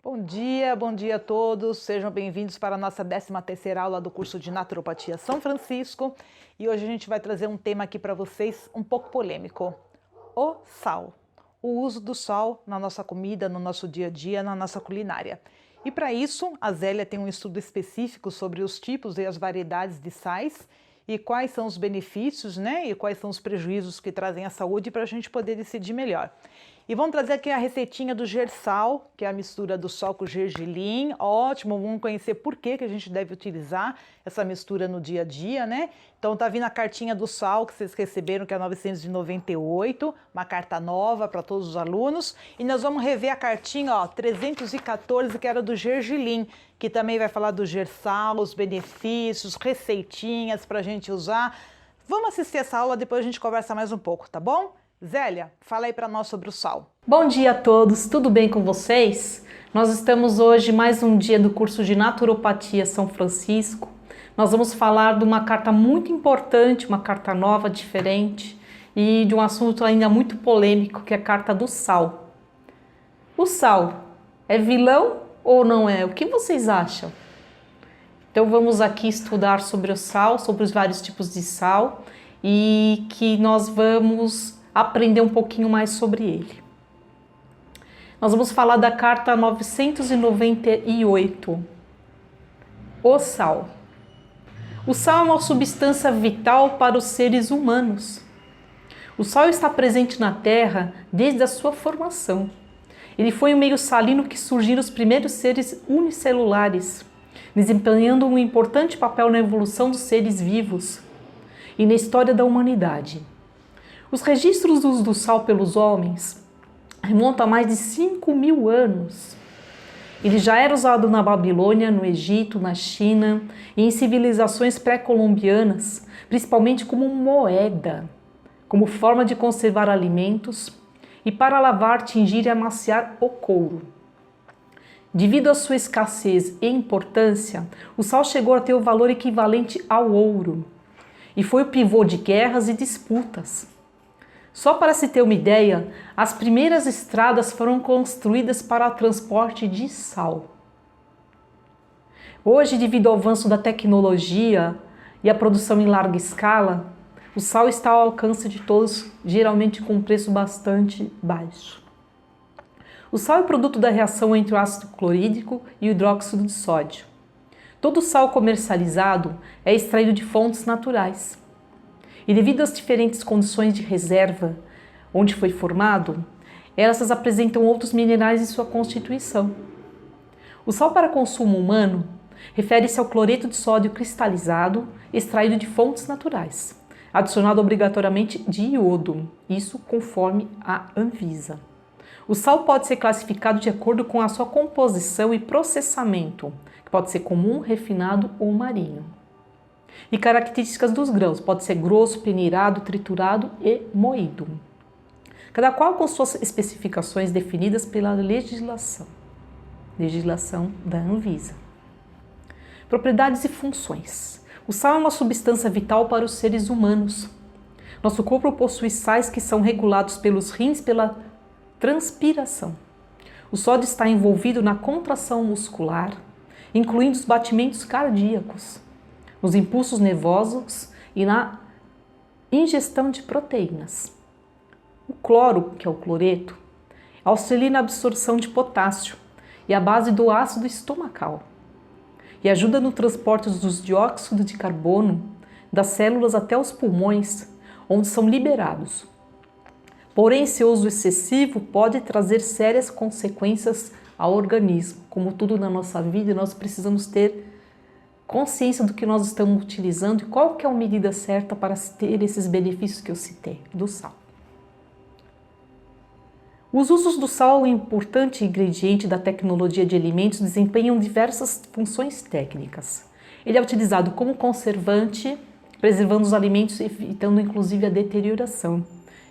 Bom dia a todos, sejam bem-vindos para a nossa 13ª aula do curso de Naturopatia São Francisco. E hoje a gente vai trazer um tema aqui para vocês um pouco polêmico: o sal. O uso do sal na nossa comida, no nosso dia a dia, na nossa culinária. E para isso, a Zélia tem um estudo específico sobre os tipos e as variedades de sais e quais são os benefícios, né? E quais são os prejuízos que trazem à saúde para a gente poder decidir melhor. E vamos trazer aqui a receitinha do gersal, que é a mistura do sal com gergelim. Ótimo, vamos conhecer por que a gente deve utilizar essa mistura no dia a dia, né? Então tá vindo a cartinha do sal que vocês receberam, que é 998, uma carta nova para todos os alunos. E nós vamos rever a cartinha, ó, 314, que era do gergelim, que também vai falar do gersal, os benefícios, receitinhas para a gente usar. Vamos assistir essa aula, depois a gente conversa mais um pouco, tá bom? Zélia, fala aí para nós sobre o sal. Bom dia a todos, tudo bem com vocês? Nós estamos hoje mais um dia do curso de Naturopatia São Francisco. Nós vamos falar de uma carta muito importante, uma carta nova, diferente, e de um assunto ainda muito polêmico, que é a carta do sal. O sal é vilão ou não é? O que vocês acham? Então vamos aqui estudar sobre o sal, sobre os vários tipos de sal, e que nós vamos aprender um pouquinho mais sobre ele. Nós vamos falar da carta 998, o sal. O sal é uma substância vital para os seres humanos. O sal está presente na Terra desde a sua formação. Ele foi o meio salino que surgiram os primeiros seres unicelulares, desempenhando um importante papel na evolução dos seres vivos e na história da humanidade. Os registros do uso do sal pelos homens remontam a mais de 5.000 anos. Ele já era usado na Babilônia, no Egito, na China e em civilizações pré-colombianas, principalmente como moeda, como forma de conservar alimentos e para lavar, tingir e amaciar o couro. Devido à sua escassez e importância, o sal chegou a ter o valor equivalente ao ouro e foi o pivô de guerras e disputas. Só para se ter uma ideia, as primeiras estradas foram construídas para o transporte de sal. Hoje, devido ao avanço da tecnologia e a produção em larga escala, o sal está ao alcance de todos, geralmente com um preço bastante baixo. O sal é produto da reação entre o ácido clorídrico e o hidróxido de sódio. Todo sal comercializado é extraído de fontes naturais. E devido às diferentes condições de reserva onde foi formado, elas apresentam outros minerais em sua constituição. O sal para consumo humano refere-se ao cloreto de sódio cristalizado extraído de fontes naturais, adicionado obrigatoriamente de iodo, isso conforme a Anvisa. O sal pode ser classificado de acordo com a sua composição e processamento, que pode ser comum, refinado ou marinho. E características dos grãos, pode ser grosso, peneirado, triturado e moído. Cada qual com suas especificações definidas pela legislação da Anvisa. Propriedades e funções. O sal é uma substância vital para os seres humanos. Nosso corpo possui sais que são regulados pelos rins pela transpiração. O sódio está envolvido na contração muscular, incluindo os batimentos cardíacos, nos impulsos nervosos e na ingestão de proteínas. O cloro, que é o cloreto, auxilia na absorção de potássio e a base do ácido estomacal e ajuda no transporte dos dióxidos de carbono das células até os pulmões, onde são liberados. Porém, seu uso excessivo pode trazer sérias consequências ao organismo. Como tudo na nossa vida, nós precisamos ter consciência do que nós estamos utilizando e qual que é a medida certa para ter esses benefícios que eu citei do sal. Os usos do sal, um importante ingrediente da tecnologia de alimentos, desempenham diversas funções técnicas. Ele é utilizado como conservante, preservando os alimentos e evitando inclusive a deterioração.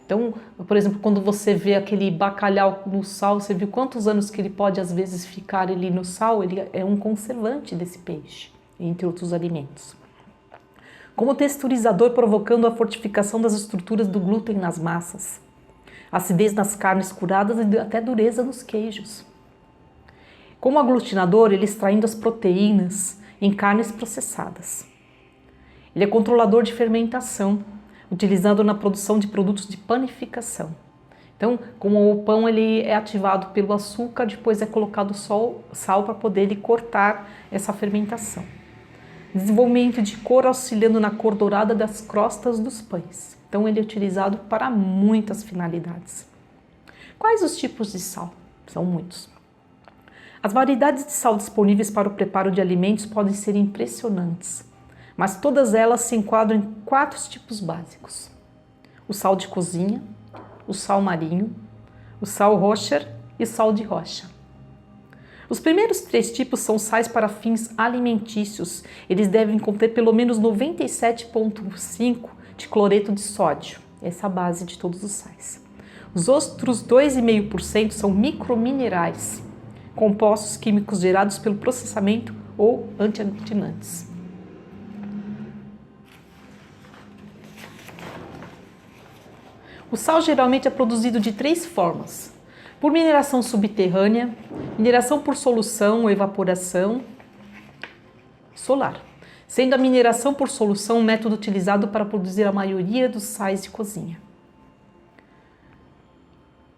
Então, por exemplo, quando você vê aquele bacalhau no sal, você viu quantos anos que ele pode às vezes ficar ali no sal? Ele é um conservante desse peixe, entre outros alimentos. Como texturizador, provocando a fortificação das estruturas do glúten nas massas, acidez nas carnes curadas e até dureza nos queijos. Como aglutinador, ele extraindo as proteínas em carnes processadas. Ele é controlador de fermentação, utilizado na produção de produtos de panificação. Então, como o pão ele é ativado pelo açúcar, depois é colocado sal para poder ele cortar essa fermentação. Desenvolvimento de cor auxiliando na cor dourada das crostas dos pães. Então, ele é utilizado para muitas finalidades. Quais os tipos de sal? São muitos. As variedades de sal disponíveis para o preparo de alimentos podem ser impressionantes, mas todas elas se enquadram em 4 tipos básicos: o sal de cozinha, o sal marinho, o sal rocher e o sal de rocha. Os primeiros 3 tipos são sais para fins alimentícios. Eles devem conter pelo menos 97,5% de cloreto de sódio. Essa é a base de todos os sais. Os outros 2,5% são microminerais, compostos químicos gerados pelo processamento ou antiaglutinantes. O sal geralmente é produzido de 3 formas: por mineração subterrânea, mineração por solução ou evaporação solar, sendo a mineração por solução um método utilizado para produzir a maioria dos sais de cozinha.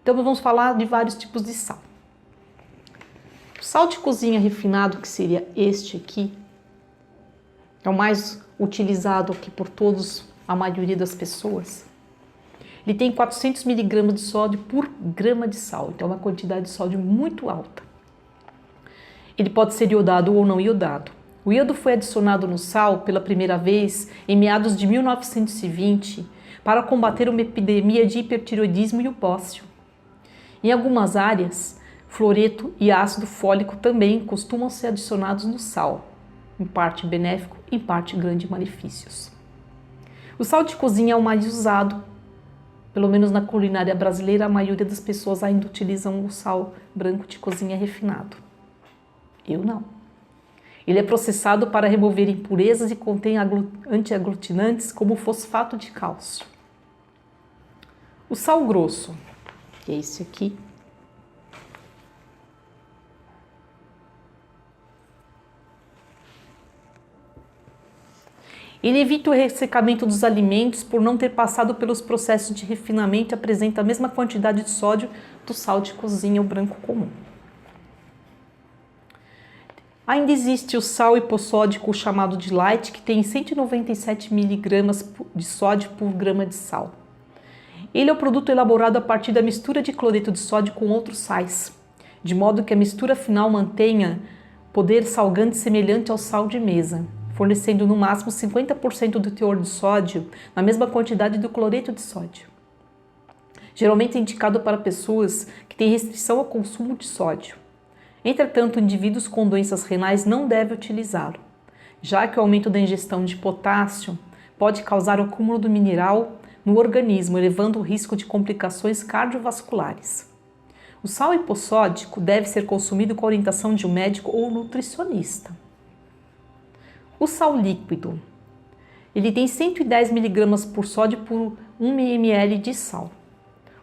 Então vamos falar de vários tipos de sal. O sal de cozinha refinado, que seria este aqui, é o mais utilizado aqui por a maioria das pessoas. Ele tem 400 mg de sódio por grama de sal, então é uma quantidade de sódio muito alta. Ele pode ser iodado ou não iodado. O iodo foi adicionado no sal pela primeira vez em meados de 1920 para combater uma epidemia de hipertireoidismo e o bócio. Em algumas áreas, fluoreto e ácido fólico também costumam ser adicionados no sal, em parte benéfico e em parte grande malefícios. O sal de cozinha é o mais usado. Pelo menos na culinária brasileira, a maioria das pessoas ainda utilizam o sal branco de cozinha refinado. Eu não. Ele é processado para remover impurezas e contém antiaglutinantes como o fosfato de cálcio. O sal grosso, que é esse aqui. Ele evita o ressecamento dos alimentos por não ter passado pelos processos de refinamento e apresenta a mesma quantidade de sódio do sal de cozinha, o branco comum. Ainda existe o sal hipossódico chamado de light, que tem 197 mg de sódio por grama de sal. Ele é o produto elaborado a partir da mistura de cloreto de sódio com outros sais, de modo que a mistura final mantenha poder salgante semelhante ao sal de mesa, fornecendo no máximo 50% do teor de sódio na mesma quantidade do cloreto de sódio. Geralmente é indicado para pessoas que têm restrição ao consumo de sódio. Entretanto, indivíduos com doenças renais não devem utilizá-lo, já que o aumento da ingestão de potássio pode causar o acúmulo do mineral no organismo, elevando o risco de complicações cardiovasculares. O sal hipossódico deve ser consumido com a orientação de um médico ou nutricionista. O sal líquido, ele tem 110 mg por sódio por 1 ml de sal.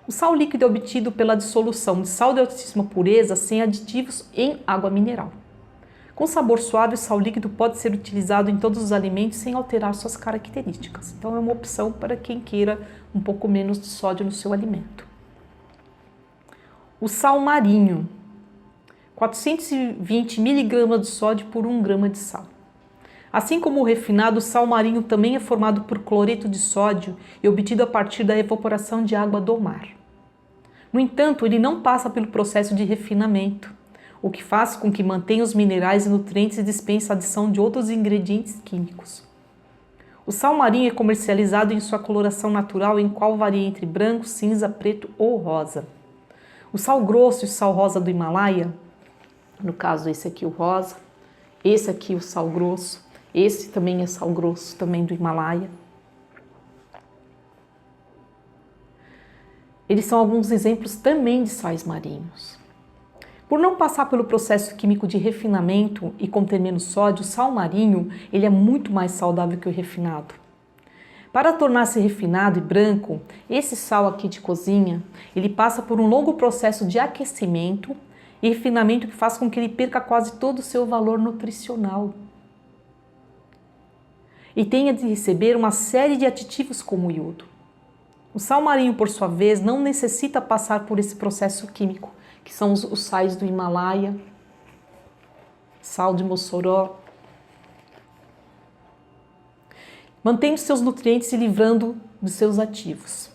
O sal líquido é obtido pela dissolução de sal de altíssima pureza sem aditivos em água mineral. Com sabor suave, o sal líquido pode ser utilizado em todos os alimentos sem alterar suas características. Então é uma opção para quem queira um pouco menos de sódio no seu alimento. O sal marinho, 420 mg de sódio por 1 grama de sal. Assim como o refinado, o sal marinho também é formado por cloreto de sódio e obtido a partir da evaporação de água do mar. No entanto, ele não passa pelo processo de refinamento, o que faz com que mantenha os minerais e nutrientes e dispense a adição de outros ingredientes químicos. O sal marinho é comercializado em sua coloração natural, em qual varia entre branco, cinza, preto ou rosa. O sal grosso e o sal rosa do Himalaia, no caso esse aqui o rosa, esse aqui o sal grosso, esse também é sal grosso, também do Himalaia. Eles são alguns exemplos também de sais marinhos. Por não passar pelo processo químico de refinamento e conter menos sódio, o sal marinho ele é muito mais saudável que o refinado. Para tornar-se refinado e branco, esse sal aqui de cozinha, ele passa por um longo processo de aquecimento e refinamento que faz com que ele perca quase todo o seu valor nutricional. E tenha de receber uma série de aditivos como o iodo. O sal marinho, por sua vez, não necessita passar por esse processo químico, que são os sais do Himalaia, sal de Mossoró. Mantém os seus nutrientes se livrando dos seus ativos.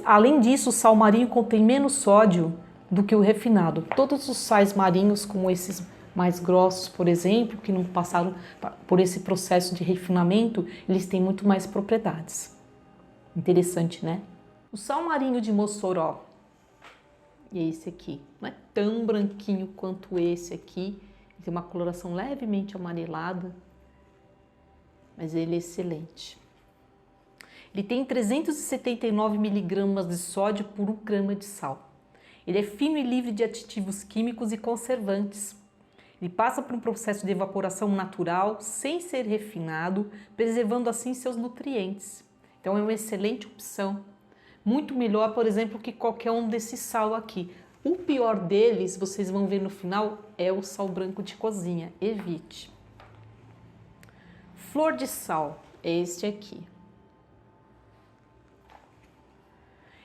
Além disso, o sal marinho contém menos sódio do que o refinado. Todos os sais marinhos, como esses mais grossos, por exemplo, que não passaram por esse processo de refinamento, eles têm muito mais propriedades. Interessante, né? O sal marinho de Mossoró, e é esse aqui, não é tão branquinho quanto esse aqui, tem uma coloração levemente amarelada, mas ele é excelente. Ele tem 379 miligramas de sódio por 1 grama de sal. Ele é fino e livre de aditivos químicos e conservantes. Ele passa por um processo de evaporação natural, sem ser refinado, preservando assim seus nutrientes. Então é uma excelente opção. Muito melhor, por exemplo, que qualquer um desses sal aqui. O pior deles, vocês vão ver no final, é o sal branco de cozinha. Evite. Flor de sal, é este aqui.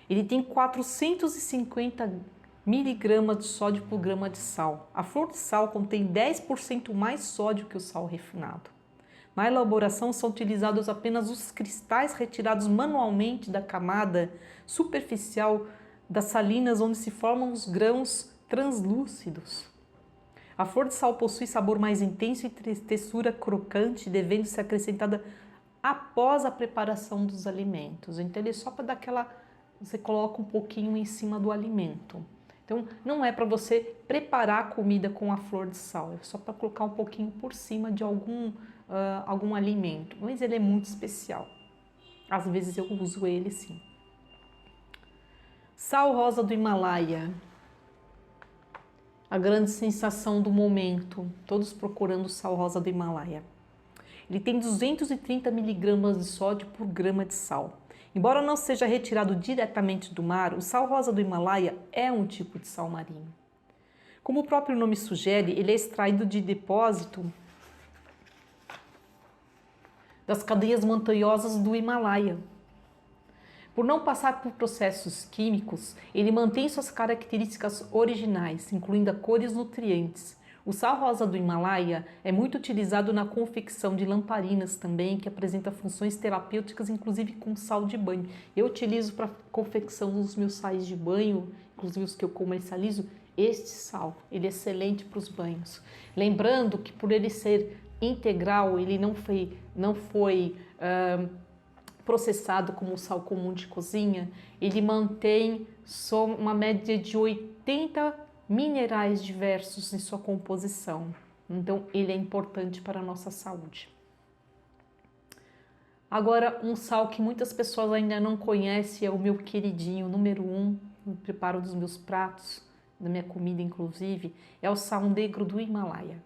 Ele tem 450 miligramas de sódio por grama de sal. A flor de sal contém 10% mais sódio que o sal refinado. Na elaboração são utilizados apenas os cristais retirados manualmente da camada superficial das salinas onde se formam os grãos translúcidos. A flor de sal possui sabor mais intenso e textura crocante, devendo ser acrescentada após a preparação dos alimentos. Então ele é só para dar aquela... você coloca um pouquinho em cima do alimento. Então não é para você preparar a comida com a flor de sal, é só para colocar um pouquinho por cima de algum alimento, mas ele é muito especial. Às vezes eu uso ele sim. Sal rosa do Himalaia. A grande sensação do momento, todos procurando sal rosa do Himalaia. Ele tem 230 miligramas de sódio por grama de sal. Embora não seja retirado diretamente do mar, o sal rosa do Himalaia é um tipo de sal marinho. Como o próprio nome sugere, ele é extraído de depósito das cadeias montanhosas do Himalaia. Por não passar por processos químicos, ele mantém suas características originais, incluindo a cor e os nutrientes. O sal rosa do Himalaia é muito utilizado na confecção de lamparinas também, que apresenta funções terapêuticas, inclusive com sal de banho. Eu utilizo para confecção dos meus sais de banho, inclusive os que eu comercializo, este sal. Ele é excelente para os banhos. Lembrando que por ele ser integral, ele não foi processado como o sal comum de cozinha, ele mantém só uma média de 80 minerais diversos em sua composição. Então, ele é importante para a nossa saúde. Agora, um sal que muitas pessoas ainda não conhecem é o meu queridinho, número 1, no preparo dos meus pratos, da minha comida inclusive, é o sal negro do Himalaia.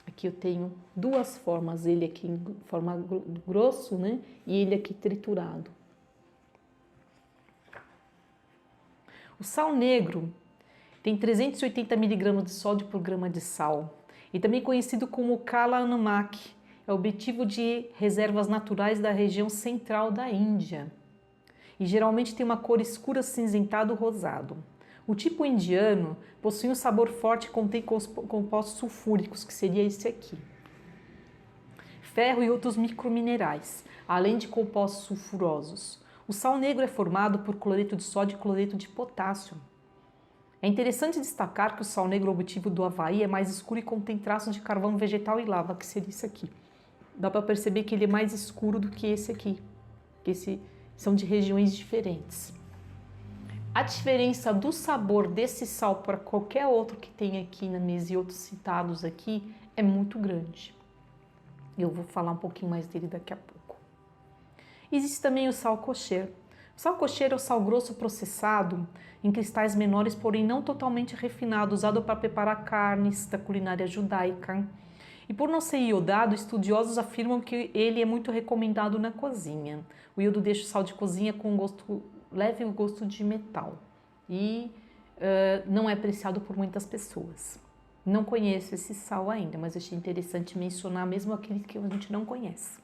Aqui eu tenho duas formas, ele aqui em forma grosso, né? E ele aqui triturado. O sal negro tem 380 miligramas de sódio por grama de sal e também conhecido como Kala Namak, é objetivo de reservas naturais da região central da Índia e geralmente tem uma cor escura cinzentado rosado. O tipo indiano possui um sabor forte e contém compostos sulfúricos, que seria esse aqui. Ferro e outros microminerais, além de compostos sulfurosos. O sal negro é formado por cloreto de sódio e cloreto de potássio. É interessante destacar que o sal negro obtido do Havaí é mais escuro e contém traços de carvão vegetal e lava, que seria isso aqui. Dá para perceber que ele é mais escuro do que esse aqui, que são de regiões diferentes. A diferença do sabor desse sal para qualquer outro que tem aqui na mesa e outros citados aqui é muito grande. Eu vou falar um pouquinho mais dele daqui a pouco. Existe também o sal kosher. O sal kosher é o sal grosso processado em cristais menores, porém não totalmente refinado, usado para preparar carnes da culinária judaica. E por não ser iodado, estudiosos afirmam que ele é muito recomendado na cozinha. O iodo deixa o sal de cozinha com leve gosto de metal. E não é apreciado por muitas pessoas. Não conheço esse sal ainda, mas achei interessante mencionar mesmo aquele que a gente não conhece.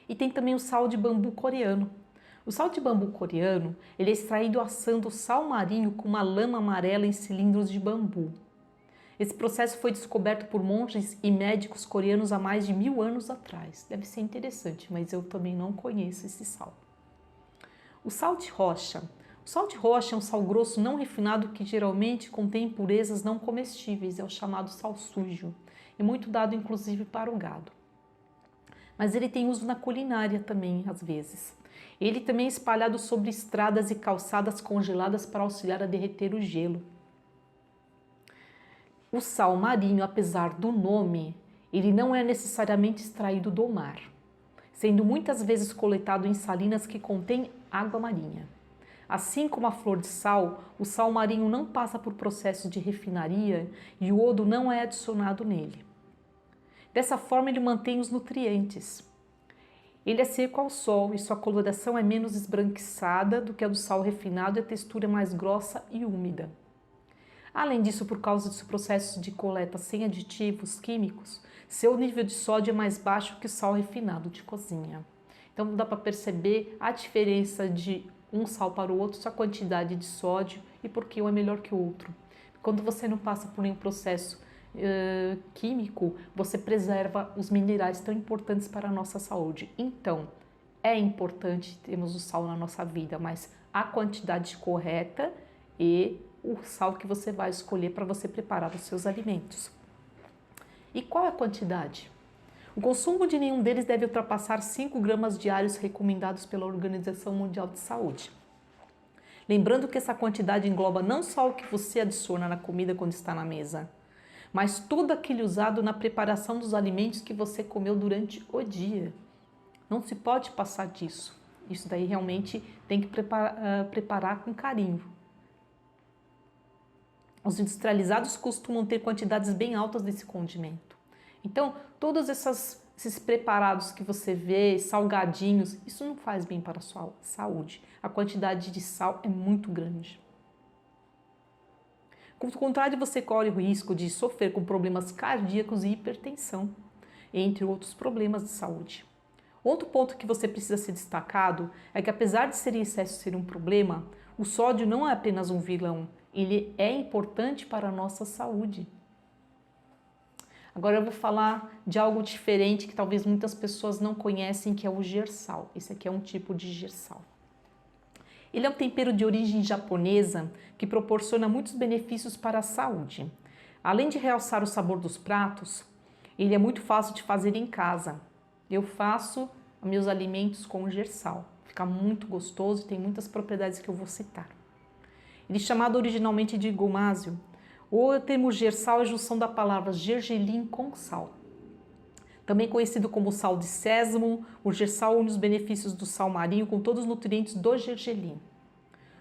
E tem também o sal de bambu coreano. O sal de bambu coreano, ele é extraído assando sal marinho com uma lama amarela em cilindros de bambu. Esse processo foi descoberto por monges e médicos coreanos há mais de 1000 anos atrás. Deve ser interessante, mas eu também não conheço esse sal. O sal de rocha. O sal de rocha é um sal grosso não refinado que geralmente contém impurezas não comestíveis, é o chamado sal sujo. É muito dado inclusive para o gado. Mas ele tem uso na culinária também, às vezes. Ele também é espalhado sobre estradas e calçadas congeladas para auxiliar a derreter o gelo. O sal marinho, apesar do nome, ele não é necessariamente extraído do mar, sendo muitas vezes coletado em salinas que contêm água marinha. Assim como a flor de sal, o sal marinho não passa por processos de refinaria e o iodo não é adicionado nele. Dessa forma, ele mantém os nutrientes. Ele é seco ao sol e sua coloração é menos esbranquiçada do que a do sal refinado e a textura é mais grossa e úmida. Além disso, por causa do seu processo de coleta sem aditivos químicos, seu nível de sódio é mais baixo que o sal refinado de cozinha. Então dá para perceber a diferença de um sal para o outro, sua quantidade de sódio e por que um é melhor que o outro. Quando você não passa por nenhum processo químico, você preserva os minerais tão importantes para a nossa saúde. Então, é importante termos o sal na nossa vida, mas a quantidade correta e o sal que você vai escolher para você preparar os seus alimentos. E qual é a quantidade? O consumo de nenhum deles deve ultrapassar 5 gramas diários recomendados pela Organização Mundial de Saúde. Lembrando que essa quantidade engloba não só o que você adiciona na comida quando está na mesa, mas tudo aquilo usado na preparação dos alimentos que você comeu durante o dia. Não se pode passar disso. Isso daí realmente tem que preparar com carinho. Os industrializados costumam ter quantidades bem altas desse condimento. Então, todos esses preparados que você vê, salgadinhos, isso não faz bem para a sua saúde. A quantidade de sal é muito grande. Ao contrário, você corre o risco de sofrer com problemas cardíacos e hipertensão, entre outros problemas de saúde. Outro ponto que você precisa ser destacado é que, apesar de ser em excesso ser um problema, o sódio não é apenas um vilão, ele é importante para a nossa saúde. Agora eu vou falar de algo diferente que talvez muitas pessoas não conhecem, que é o gersal. Esse aqui é um tipo de gersal. Ele é um tempero de origem japonesa que proporciona muitos benefícios para a saúde. Além de realçar o sabor dos pratos, ele é muito fácil de fazer em casa. Eu faço meus alimentos com gersal. Fica muito gostoso e tem muitas propriedades que eu vou citar. Ele é chamado originalmente de gomásio. O termo gersal é a junção da palavra gergelim com sal. Também conhecido como sal de sésamo, o gersal une os benefícios do sal marinho com todos os nutrientes do gergelim.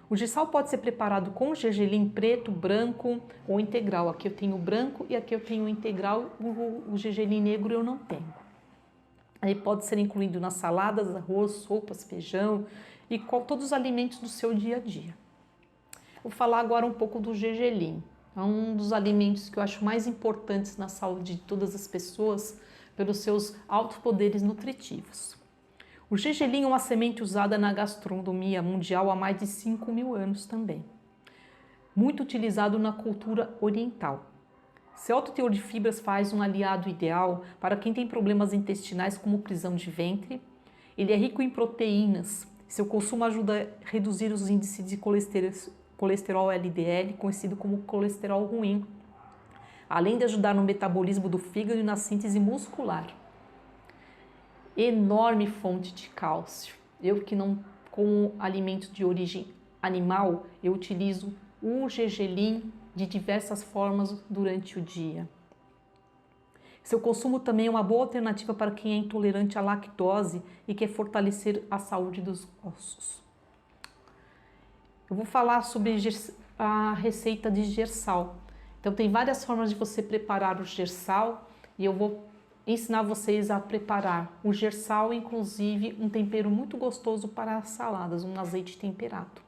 O gersal pode ser preparado com gergelim preto, branco ou integral. Aqui eu tenho o branco e aqui eu tenho o integral, o gergelim negro eu não tenho. Ele pode ser incluído nas saladas, arroz, sopas, feijão e com todos os alimentos do seu dia a dia. Vou falar agora um pouco do gergelim. É um dos alimentos que eu acho mais importantes na saúde de todas as pessoas pelos seus altos poderes nutritivos. O gergelim é uma semente usada na gastronomia mundial há mais de 5.000 anos também. Muito utilizado na cultura oriental. Seu alto teor de fibras faz um aliado ideal para quem tem problemas intestinais como prisão de ventre. Ele é rico em proteínas. Seu consumo ajuda a reduzir os índices de colesterol LDL, conhecido como colesterol ruim, além de ajudar no metabolismo do fígado e na síntese muscular. Enorme fonte de cálcio. Eu que não como alimentos de origem animal, eu utilizo o gergelim de diversas formas durante o dia. Seu consumo também é uma boa alternativa para quem é intolerante à lactose e quer fortalecer a saúde dos ossos. Eu vou falar sobre a receita de gersal. Então tem várias formas de você preparar o gersal e eu vou ensinar vocês a preparar o gersal, inclusive um tempero muito gostoso para as saladas, um azeite temperado.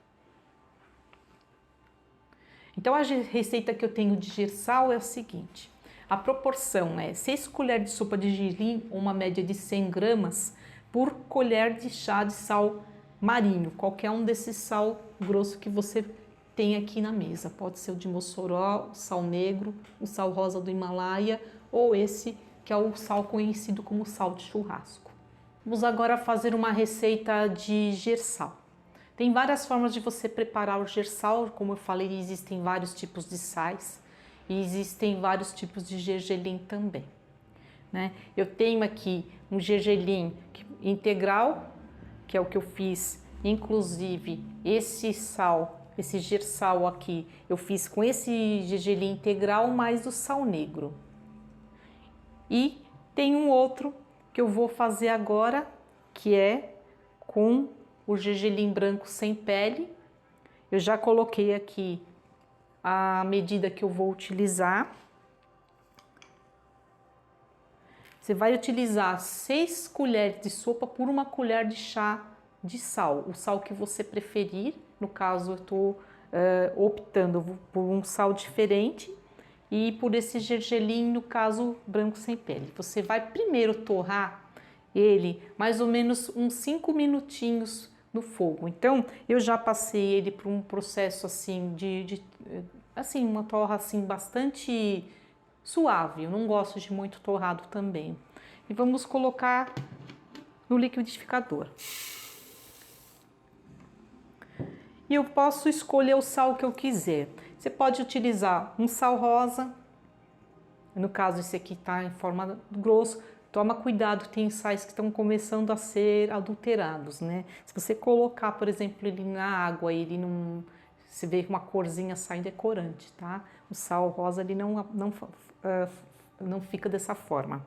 Então a receita que eu tenho de gersal é a seguinte: a proporção é 6 colheres de sopa de gergelim, uma média de 100 gramas, por colher de chá de sal marinho, qualquer um desses sal grosso que você tem aqui na mesa. Pode ser o de Mossoró, o sal negro, o sal rosa do Himalaia ou esse que é o sal conhecido como sal de churrasco. Vamos agora fazer uma receita de gersal. Tem várias formas de você preparar o gersal, como eu falei, existem vários tipos de sais e existem vários tipos de gergelim também, né? Eu tenho aqui um gergelim integral, que é o que eu fiz, inclusive esse gersal aqui, eu fiz com esse gergelim integral mais o sal negro. E tem um outro que eu vou fazer agora, que é com o gergelim branco sem pele. Eu já coloquei aqui a medida que eu vou utilizar. Você vai utilizar 6 colheres de sopa por 1 colher de chá de sal, o sal que você preferir. No caso, eu estou optando por um sal diferente e por esse gergelim, no caso, branco sem pele. Você vai primeiro torrar ele mais ou menos uns 5 minutinhos no fogo. Então, eu já passei ele por um processo assim assim, uma torra assim bastante suave. Eu não gosto de muito torrado também. E vamos colocar no liquidificador. E eu posso escolher o sal que eu quiser. Você pode utilizar um sal rosa, no caso esse aqui está em forma grosso. Toma cuidado, tem sais que estão começando a ser adulterados, né? Se você colocar, por exemplo, ele na água, ele não... Se vê uma corzinha saindo, é corante, tá? O sal rosa, ele não fica dessa forma.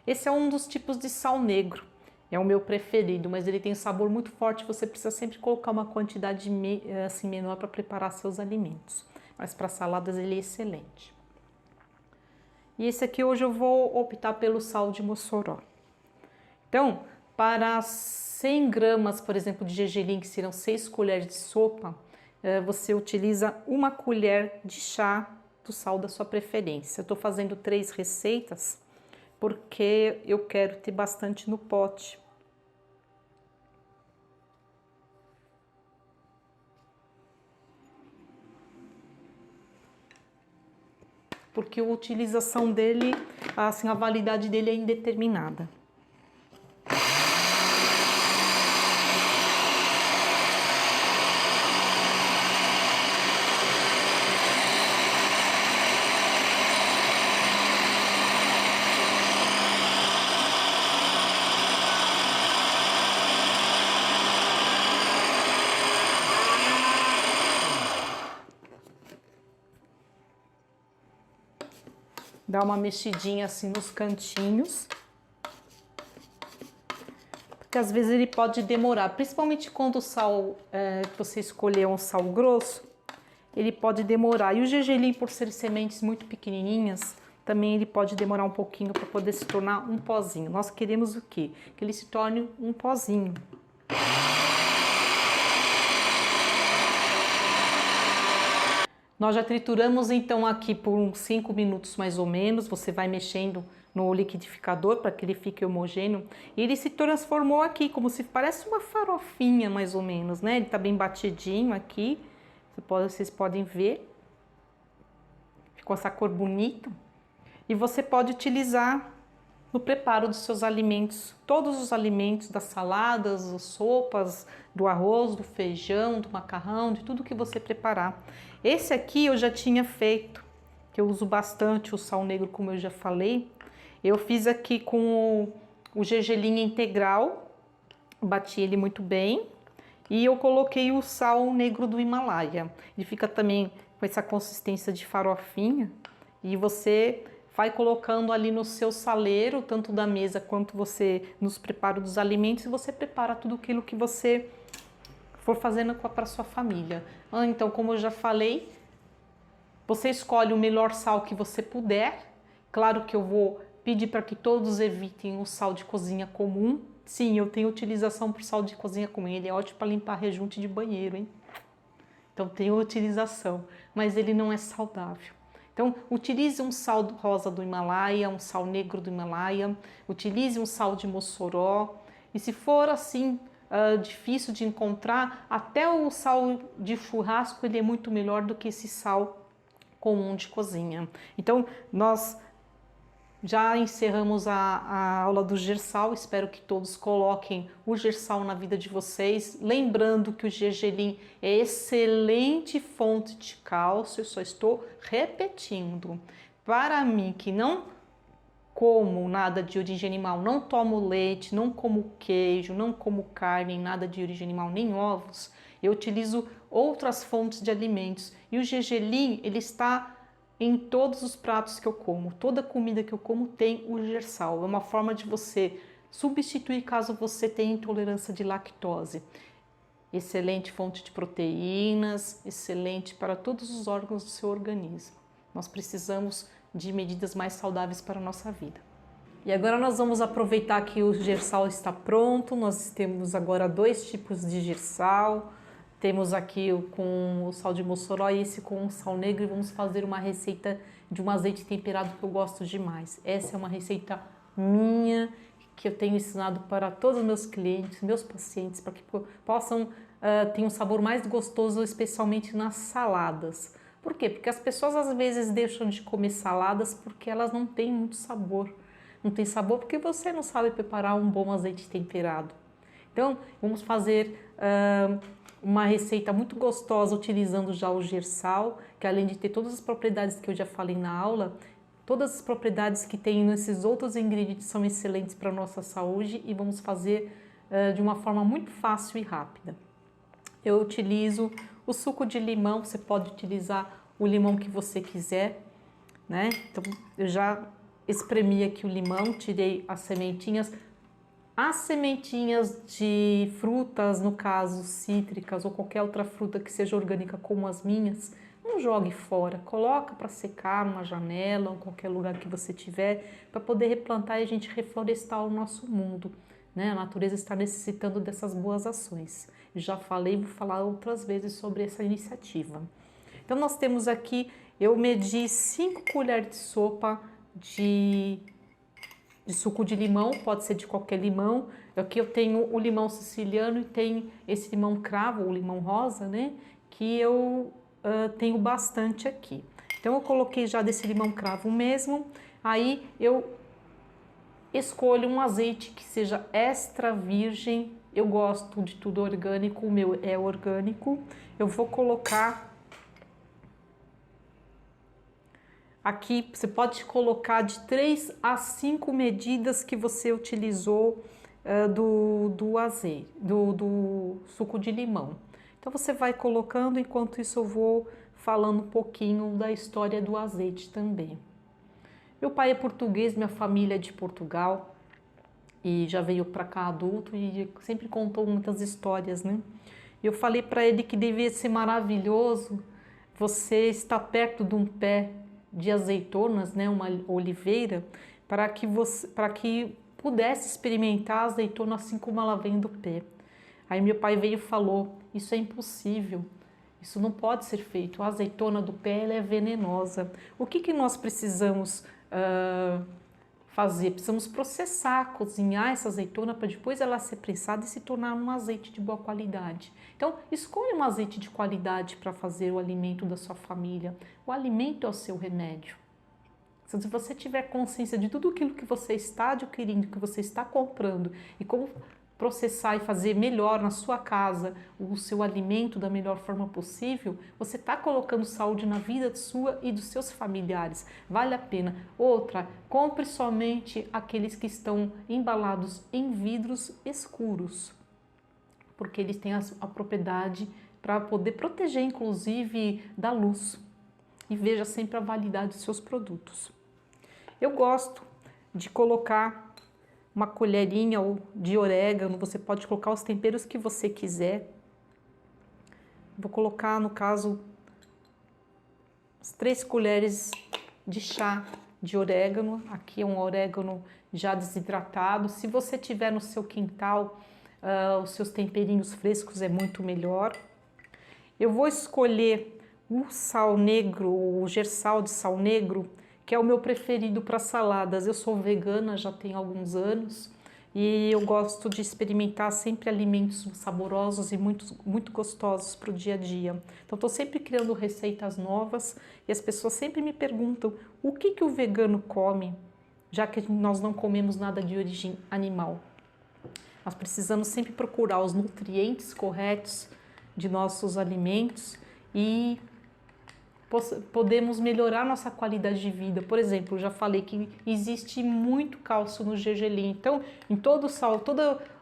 Esse é um dos tipos de sal negro. É o meu preferido, mas ele tem um sabor muito forte. Você precisa sempre colocar uma quantidade assim, menor para preparar seus alimentos. Mas para saladas ele é excelente. E esse aqui hoje eu vou optar pelo sal de Mossoró. Então, para 100 gramas, por exemplo, de gergelim, que serão 6 colheres de sopa, você utiliza 1 colher de chá do sal da sua preferência. Eu estou fazendo 3 receitas porque eu quero ter bastante no pote. Porque a utilização dele, assim, a validade dele é indeterminada. Dá uma mexidinha assim nos cantinhos, porque às vezes ele pode demorar, principalmente quando o sal que você escolher é um sal grosso, ele pode demorar. E o gergelim, por ser sementes muito pequenininhas, também ele pode demorar um pouquinho para poder se tornar um pozinho. Nós queremos o quê? Que ele se torne um pozinho. Nós já trituramos então aqui por uns 5 minutos mais ou menos. Você vai mexendo no liquidificador para que ele fique homogêneo. E ele se transformou aqui, como se parece uma farofinha mais ou menos, né? Ele tá bem batidinho aqui. Vocês podem ver. Ficou essa cor bonita. E você pode utilizar no preparo dos seus alimentos, todos os alimentos, das saladas, das sopas, do arroz, do feijão, do macarrão, de tudo que você preparar. Esse aqui eu já tinha feito, que eu uso bastante o sal negro, como eu já falei. Eu fiz aqui com o gergelim integral, bati ele muito bem e eu coloquei o sal negro do Himalaia. Ele fica também com essa consistência de farofinha e você vai colocando ali no seu saleiro, tanto da mesa quanto você nos prepara dos alimentos, e você prepara tudo aquilo que você for fazendo para sua família. Então, como eu já falei, você escolhe o melhor sal que você puder. Claro que eu vou pedir para que todos evitem o sal de cozinha comum. Sim, eu tenho utilização por sal de cozinha comum, ele é ótimo para limpar rejunte de banheiro, hein? então tem utilização, mas ele não é saudável. Então, utilize um sal rosa do Himalaia, um sal negro do Himalaia, utilize um sal de Mossoró, e se for assim difícil de encontrar, até o sal de churrasco ele é muito melhor do que esse sal comum de cozinha. Então, nós já encerramos a aula do Gersal, espero que todos coloquem o Gersal na vida de vocês, lembrando que o gergelim é excelente fonte de cálcio, eu só estou repetindo. Para mim, que não como nada de origem animal, não tomo leite, não como queijo, não como carne, nada de origem animal, nem ovos, eu utilizo outras fontes de alimentos. E o gergelim, ele está em todos os pratos que eu como, toda comida que eu como tem o gersal. É uma forma de você substituir caso você tenha intolerância de lactose. Excelente fonte de proteínas, excelente para todos os órgãos do seu organismo. Nós precisamos de medidas mais saudáveis para a nossa vida. E agora nós vamos aproveitar que o gersal está pronto. Nós temos agora 2 tipos de gersal. Temos aqui com o sal de Mossoró e esse com o sal negro, e vamos fazer uma receita de um azeite temperado que eu gosto demais. Essa é uma receita minha, que eu tenho ensinado para todos os meus clientes, meus pacientes, para que possam ter um sabor mais gostoso, especialmente nas saladas. Por quê? Porque as pessoas às vezes deixam de comer saladas porque elas não têm muito sabor. Não tem sabor porque você não sabe preparar um bom azeite temperado. Então, vamos fazer uma receita muito gostosa utilizando já o gersal, que além de ter todas as propriedades que eu já falei na aula, todas as propriedades que tem nesses outros ingredientes são excelentes para a nossa saúde, e vamos fazer de uma forma muito fácil e rápida. Eu utilizo o suco de limão, você pode utilizar o limão que você quiser, né? Então, eu já espremi aqui o limão, tirei as sementinhas. As sementinhas de frutas, no caso cítricas ou qualquer outra fruta que seja orgânica como as minhas, não jogue fora, coloca para secar numa janela ou qualquer lugar que você tiver, para poder replantar e a gente reflorestar o nosso mundo, né? A natureza está necessitando dessas boas ações. Já falei, vou falar outras vezes sobre essa iniciativa. Então nós temos aqui, eu medi 5 colheres de sopa de suco de limão, pode ser de qualquer limão. Aqui eu tenho o limão siciliano e tem esse limão cravo, o limão rosa, né? Que eu tenho bastante aqui. Então eu coloquei já desse limão cravo mesmo. Aí eu escolho um azeite que seja extra virgem. Eu gosto de tudo orgânico, o meu é orgânico. Eu vou colocar aqui, você pode colocar de 3 a 5 medidas que você utilizou do azeite, do suco de limão. Então você vai colocando, enquanto isso eu vou falando um pouquinho da história do azeite também. Meu pai é português, minha família é de Portugal e já veio para cá adulto e sempre contou muitas histórias, né? Eu falei para ele que devia ser maravilhoso você estar perto de um pé de azeitonas, né, uma oliveira, para que pudesse experimentar a azeitona assim como ela vem do pé. Aí meu pai veio e falou: isso é impossível, isso não pode ser feito, a azeitona do pé ela é venenosa. O que nós precisamos fazer? Precisamos processar, cozinhar essa azeitona para depois ela ser prensada e se tornar um azeite de boa qualidade. Então, escolha um azeite de qualidade para fazer o alimento da sua família. O alimento é o seu remédio. Se você tiver consciência de tudo aquilo que você está adquirindo, que você está comprando e como processar e fazer melhor na sua casa o seu alimento da melhor forma possível, você está colocando saúde na vida sua e dos seus familiares. Vale a pena. Outra, compre somente aqueles que estão embalados em vidros escuros, porque eles têm a propriedade para poder proteger, inclusive, da luz. E veja sempre a validade dos seus produtos. Eu gosto de colocar uma colherinha de orégano, você pode colocar os temperos que você quiser. Vou colocar, no caso, as 3 colheres de chá de orégano. Aqui é um orégano já desidratado. Se você tiver no seu quintal, os seus temperinhos frescos é muito melhor. Eu vou escolher o sal negro, o gersal de sal negro, que é o meu preferido para saladas. Eu sou vegana já tem alguns anos e eu gosto de experimentar sempre alimentos saborosos e muito gostosos para o dia a dia. Então estou sempre criando receitas novas e as pessoas sempre me perguntam o que o vegano come, já que nós não comemos nada de origem animal. Nós precisamos sempre procurar os nutrientes corretos de nossos alimentos e podemos melhorar nossa qualidade de vida. Por exemplo, eu já falei que existe muito cálcio no gergelim. Então, em todo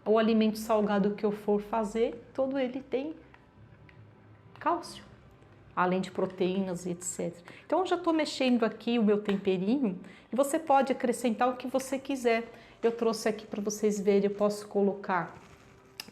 o alimento salgado que eu for fazer, todo ele tem cálcio, além de proteínas e etc. Então, eu já estou mexendo aqui o meu temperinho e você pode acrescentar o que você quiser. Eu trouxe aqui para vocês verem, eu posso colocar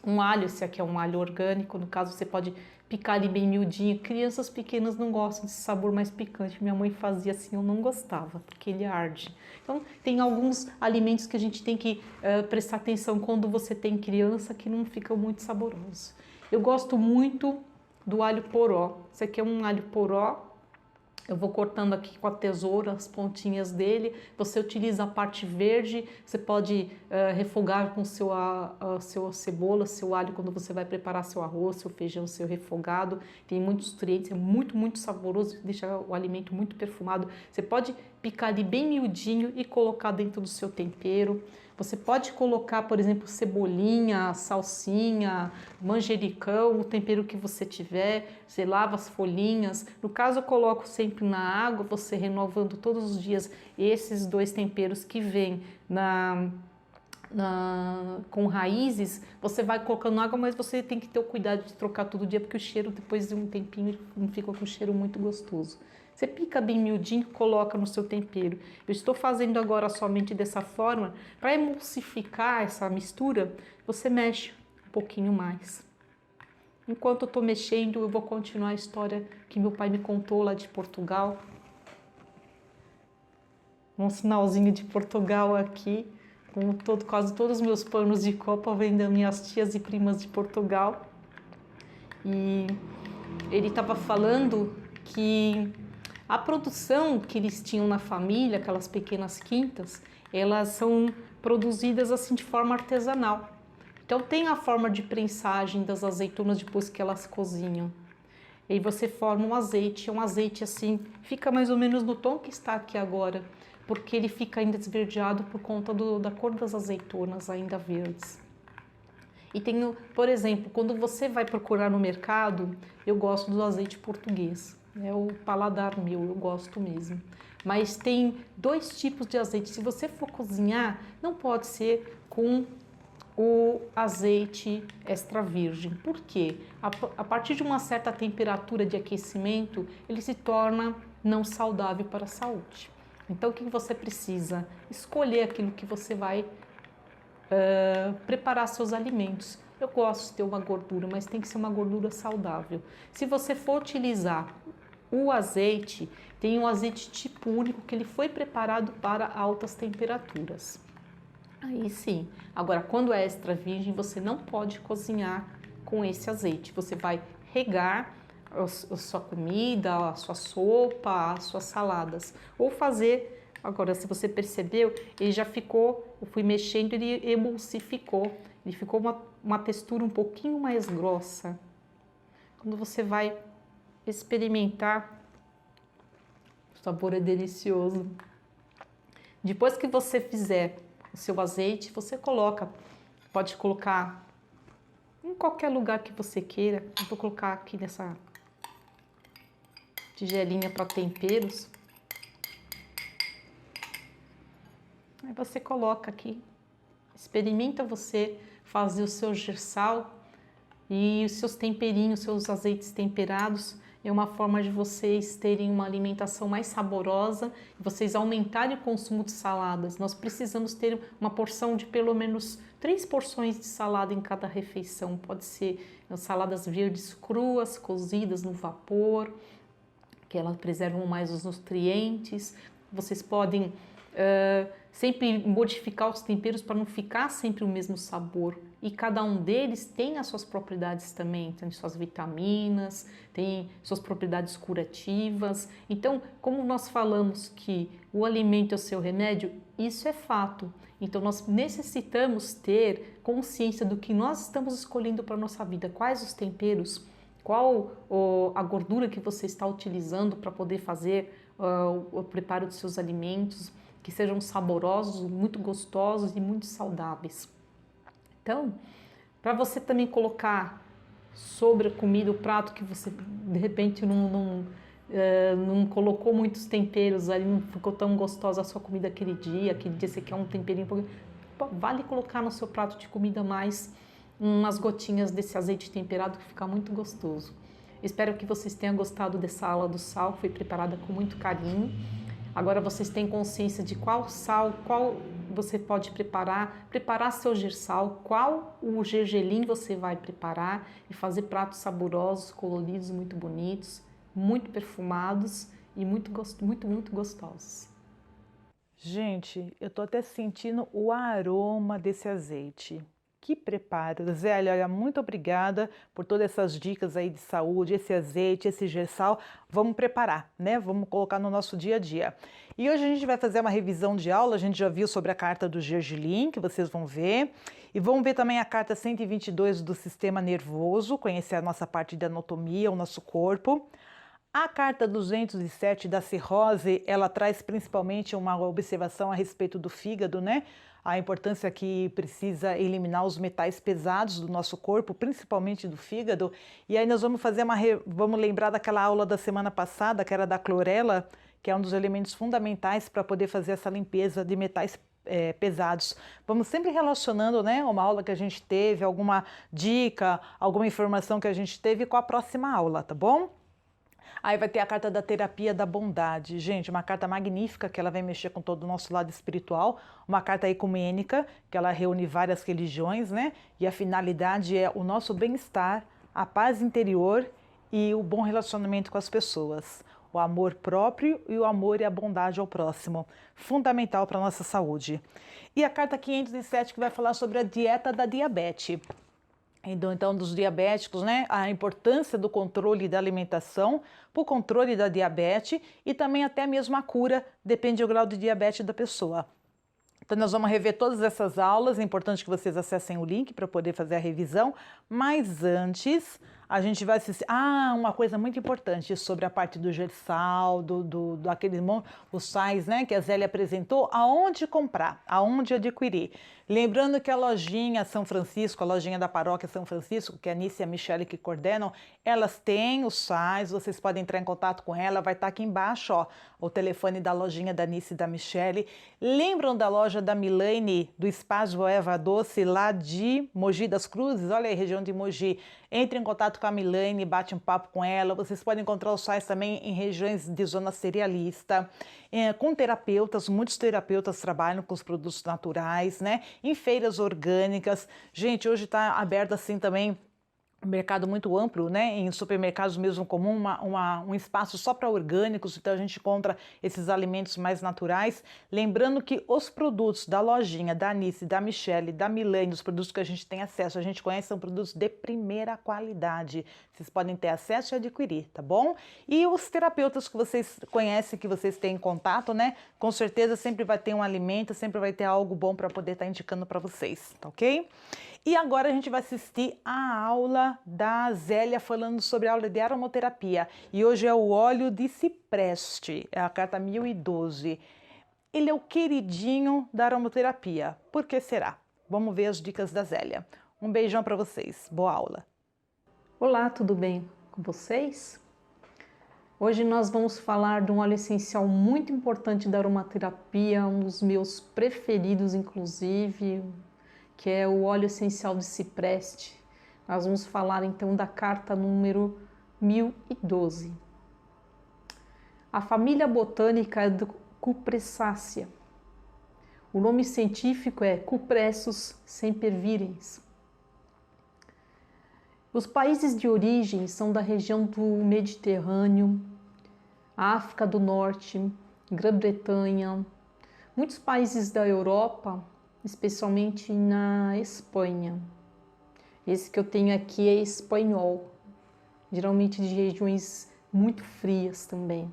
um alho, esse aqui é um alho orgânico, no caso você pode picar ele bem miudinho. Crianças pequenas não gostam desse sabor mais picante, minha mãe fazia assim, eu não gostava, porque ele arde. Então tem alguns alimentos que a gente tem que prestar atenção quando você tem criança, que não ficam muito saborosos. Eu gosto muito do alho poró, esse aqui é um alho poró. Eu vou cortando aqui com a tesoura as pontinhas dele. Você utiliza a parte verde, você pode refogar com sua cebola, seu alho quando você vai preparar seu arroz, seu feijão, seu refogado. Tem muitos nutrientes, é muito saboroso, deixa o alimento muito perfumado. Você pode picar ele bem miudinho e colocar dentro do seu tempero. Você pode colocar, por exemplo, cebolinha, salsinha, manjericão, o tempero que você tiver. Você lava as folhinhas. No caso, eu coloco sempre na água, você renovando todos os dias esses dois temperos que vêm com raízes. Você vai colocando água, mas você tem que ter o cuidado de trocar todo dia, porque o cheiro, depois de um tempinho, não fica com um cheiro muito gostoso. Você pica bem miudinho, coloca no seu tempero. Eu estou fazendo agora somente dessa forma. Para emulsificar essa mistura, você mexe um pouquinho mais. Enquanto eu estou mexendo, eu vou continuar a história que meu pai me contou lá de Portugal. Um sinalzinho de Portugal aqui, com quase todos os meus panos de copa vêm das minhas tias e primas de Portugal. E ele estava falando que a produção que eles tinham na família, aquelas pequenas quintas, elas são produzidas assim de forma artesanal. Então tem a forma de prensagem das azeitonas depois que elas cozinham. E aí você forma um azeite assim, fica mais ou menos no tom que está aqui agora, porque ele fica ainda esverdeado por conta da cor das azeitonas ainda verdes. E tem, por exemplo, quando você vai procurar no mercado, eu gosto do azeite português. É o paladar meu, eu gosto mesmo. Mas tem dois tipos de azeite. Se você for cozinhar, não pode ser com o azeite extra virgem. Por quê? A partir de uma certa temperatura de aquecimento, ele se torna não saudável para a saúde. Então, o que você precisa? Escolher aquilo que você vai preparar seus alimentos. Eu gosto de ter uma gordura, mas tem que ser uma gordura saudável. Se você for utilizar o azeite, tem um azeite tipo único que ele foi preparado para altas temperaturas. Aí sim. Agora, quando é extra virgem, você não pode cozinhar com esse azeite. Você vai regar a sua comida, a sua sopa, as suas saladas. Ou fazer, agora se você percebeu, ele já ficou, eu fui mexendo, ele emulsificou. Ele ficou uma textura um pouquinho mais grossa. Quando você vai experimentar, o sabor é delicioso. Depois que você fizer o seu azeite, você pode colocar em qualquer lugar que você queira. Eu vou colocar aqui nessa tigelinha para temperos. Aí você coloca aqui, experimenta você fazer o seu gersal e os seus temperinhos, seus azeites temperados. É uma forma de vocês terem uma alimentação mais saborosa e vocês aumentarem o consumo de saladas. Nós precisamos ter uma porção de pelo menos 3 porções de salada em cada refeição. Pode ser saladas verdes cruas, cozidas no vapor, que elas preservam mais os nutrientes. Vocês podem sempre modificar os temperos para não ficar sempre o mesmo sabor. e cada um deles tem as suas propriedades também, tem suas vitaminas, tem suas propriedades curativas. Então, como nós falamos que o alimento é o seu remédio, isso é fato. Então, nós necessitamos ter consciência do que nós estamos escolhendo para a nossa vida, quais os temperos, qual a gordura que você está utilizando para poder fazer o preparo dos seus alimentos, que sejam saborosos, muito gostosos e muito saudáveis. Então, para você também colocar sobre a comida, o prato que você de repente não colocou muitos temperos ali, não ficou tão gostosa a sua comida aquele dia você quer um temperinho, vale colocar no seu prato de comida mais umas gotinhas desse azeite temperado que fica muito gostoso. Espero que vocês tenham gostado dessa aula do sal, foi preparada com muito carinho. Agora vocês têm consciência de qual sal, qual você pode preparar seu gersal, qual o gergelim você vai preparar e fazer pratos saborosos, coloridos, muito bonitos, muito perfumados e muito gostosos. Gente, eu tô até sentindo o aroma desse azeite. Que preparo! Zélia, olha, muito obrigada por todas essas dicas aí de saúde, esse azeite, esse gersal. Vamos preparar, né? Vamos colocar no nosso dia a dia. E hoje a gente vai fazer uma revisão de aula, a gente já viu sobre a carta do gergelim, que vocês vão ver. E vamos ver também a carta 122 do sistema nervoso, conhecer a nossa parte de anatomia, o nosso corpo. A carta 207 da cirrose, ela traz principalmente uma observação a respeito do fígado, né? A importância que precisa eliminar os metais pesados do nosso corpo, principalmente do fígado. E aí nós vamos fazer vamos lembrar daquela aula da semana passada, que era da clorela, que é um dos elementos fundamentais para poder fazer essa limpeza de metais pesados. Vamos sempre relacionando, né, uma aula que a gente teve, alguma dica, alguma informação que a gente teve com a próxima aula, tá bom? Aí vai ter a carta da terapia da bondade. Gente, uma carta magnífica que ela vai mexer com todo o nosso lado espiritual. Uma carta ecumênica, que ela reúne várias religiões, né? E a finalidade é o nosso bem-estar, a paz interior e o bom relacionamento com as pessoas. O amor próprio e o amor e a bondade ao próximo. Fundamental para a nossa saúde. E a carta 507 que vai falar sobre a dieta da diabetes. Então, dos diabéticos, né, a importância do controle da alimentação para o controle da diabetes e também até mesmo a cura, depende do grau de diabetes da pessoa. Então, nós vamos rever todas essas aulas, é importante que vocês acessem o link para poder fazer a revisão, mas antes a gente vai assistir... uma coisa muito importante sobre a parte do gersal, os sais, né, que a Zélia apresentou, aonde comprar, aonde adquirir. Lembrando que a lojinha São Francisco, a lojinha da paróquia São Francisco, que a Anice e a Michele que coordenam, elas têm os sais, vocês podem entrar em contato com ela, vai estar aqui embaixo, ó, o telefone da lojinha da Anice e da Michele. Lembram da loja da Milene, do Espaço Eva Doce, lá de Mogi das Cruzes? Olha aí, região de Mogi. Entre em contato com a Milene, bate um papo com ela. Vocês podem encontrar os sais também em regiões de zona cerealista, com terapeutas, muitos terapeutas trabalham com os produtos naturais, né? Em feiras orgânicas. Gente, hoje está aberto assim também um mercado muito amplo, né? Em supermercados mesmo comum, um espaço só para orgânicos, então a gente encontra esses alimentos mais naturais. Lembrando que os produtos da lojinha, da Anice, da Michele, da Milene, os produtos que a gente tem acesso, a gente conhece, são produtos de primeira qualidade. Vocês podem ter acesso e adquirir, tá bom? E os terapeutas que vocês conhecem, que vocês têm em contato, né? Com certeza sempre vai ter um alimento, sempre vai ter algo bom para poder estar indicando para vocês, tá ok? E agora a gente vai assistir a aula da Zélia falando sobre a aula de aromaterapia. E hoje é o óleo de cipreste, é a carta 1012. Ele é o queridinho da aromaterapia. Por que será? Vamos ver as dicas da Zélia. Um beijão para vocês. Boa aula. Olá, tudo bem com vocês? Hoje nós vamos falar de um óleo essencial muito importante da aromaterapia, um dos meus preferidos, inclusive, que é o óleo essencial de cipreste. Nós vamos falar então da carta número 1012. A família botânica é do Cupressácea. O nome científico é Cupressus sempervirens. Os países de origem são da região do Mediterrâneo, África do Norte, Grã-Bretanha, muitos países da Europa, especialmente na Espanha. Esse que eu tenho aqui é espanhol, geralmente de regiões muito frias também.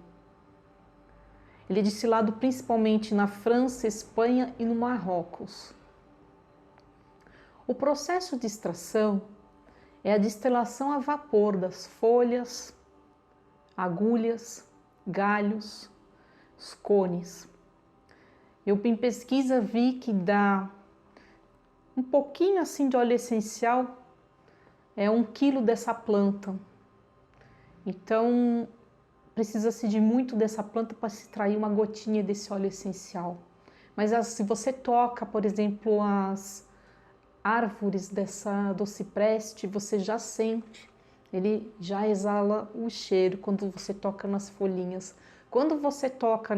Ele é destilado principalmente na França, Espanha e no Marrocos. O processo de extração é a destilação a vapor das folhas, agulhas, galhos, os cones. Eu em pesquisa vi que dá um pouquinho assim de óleo essencial, 1 quilo dessa planta. Então precisa-se de muito dessa planta para se extrair uma gotinha desse óleo essencial. Mas se você toca, por exemplo, as árvores do cipreste, você já sente, ele já exala o cheiro quando você toca nas folhinhas. Quando você toca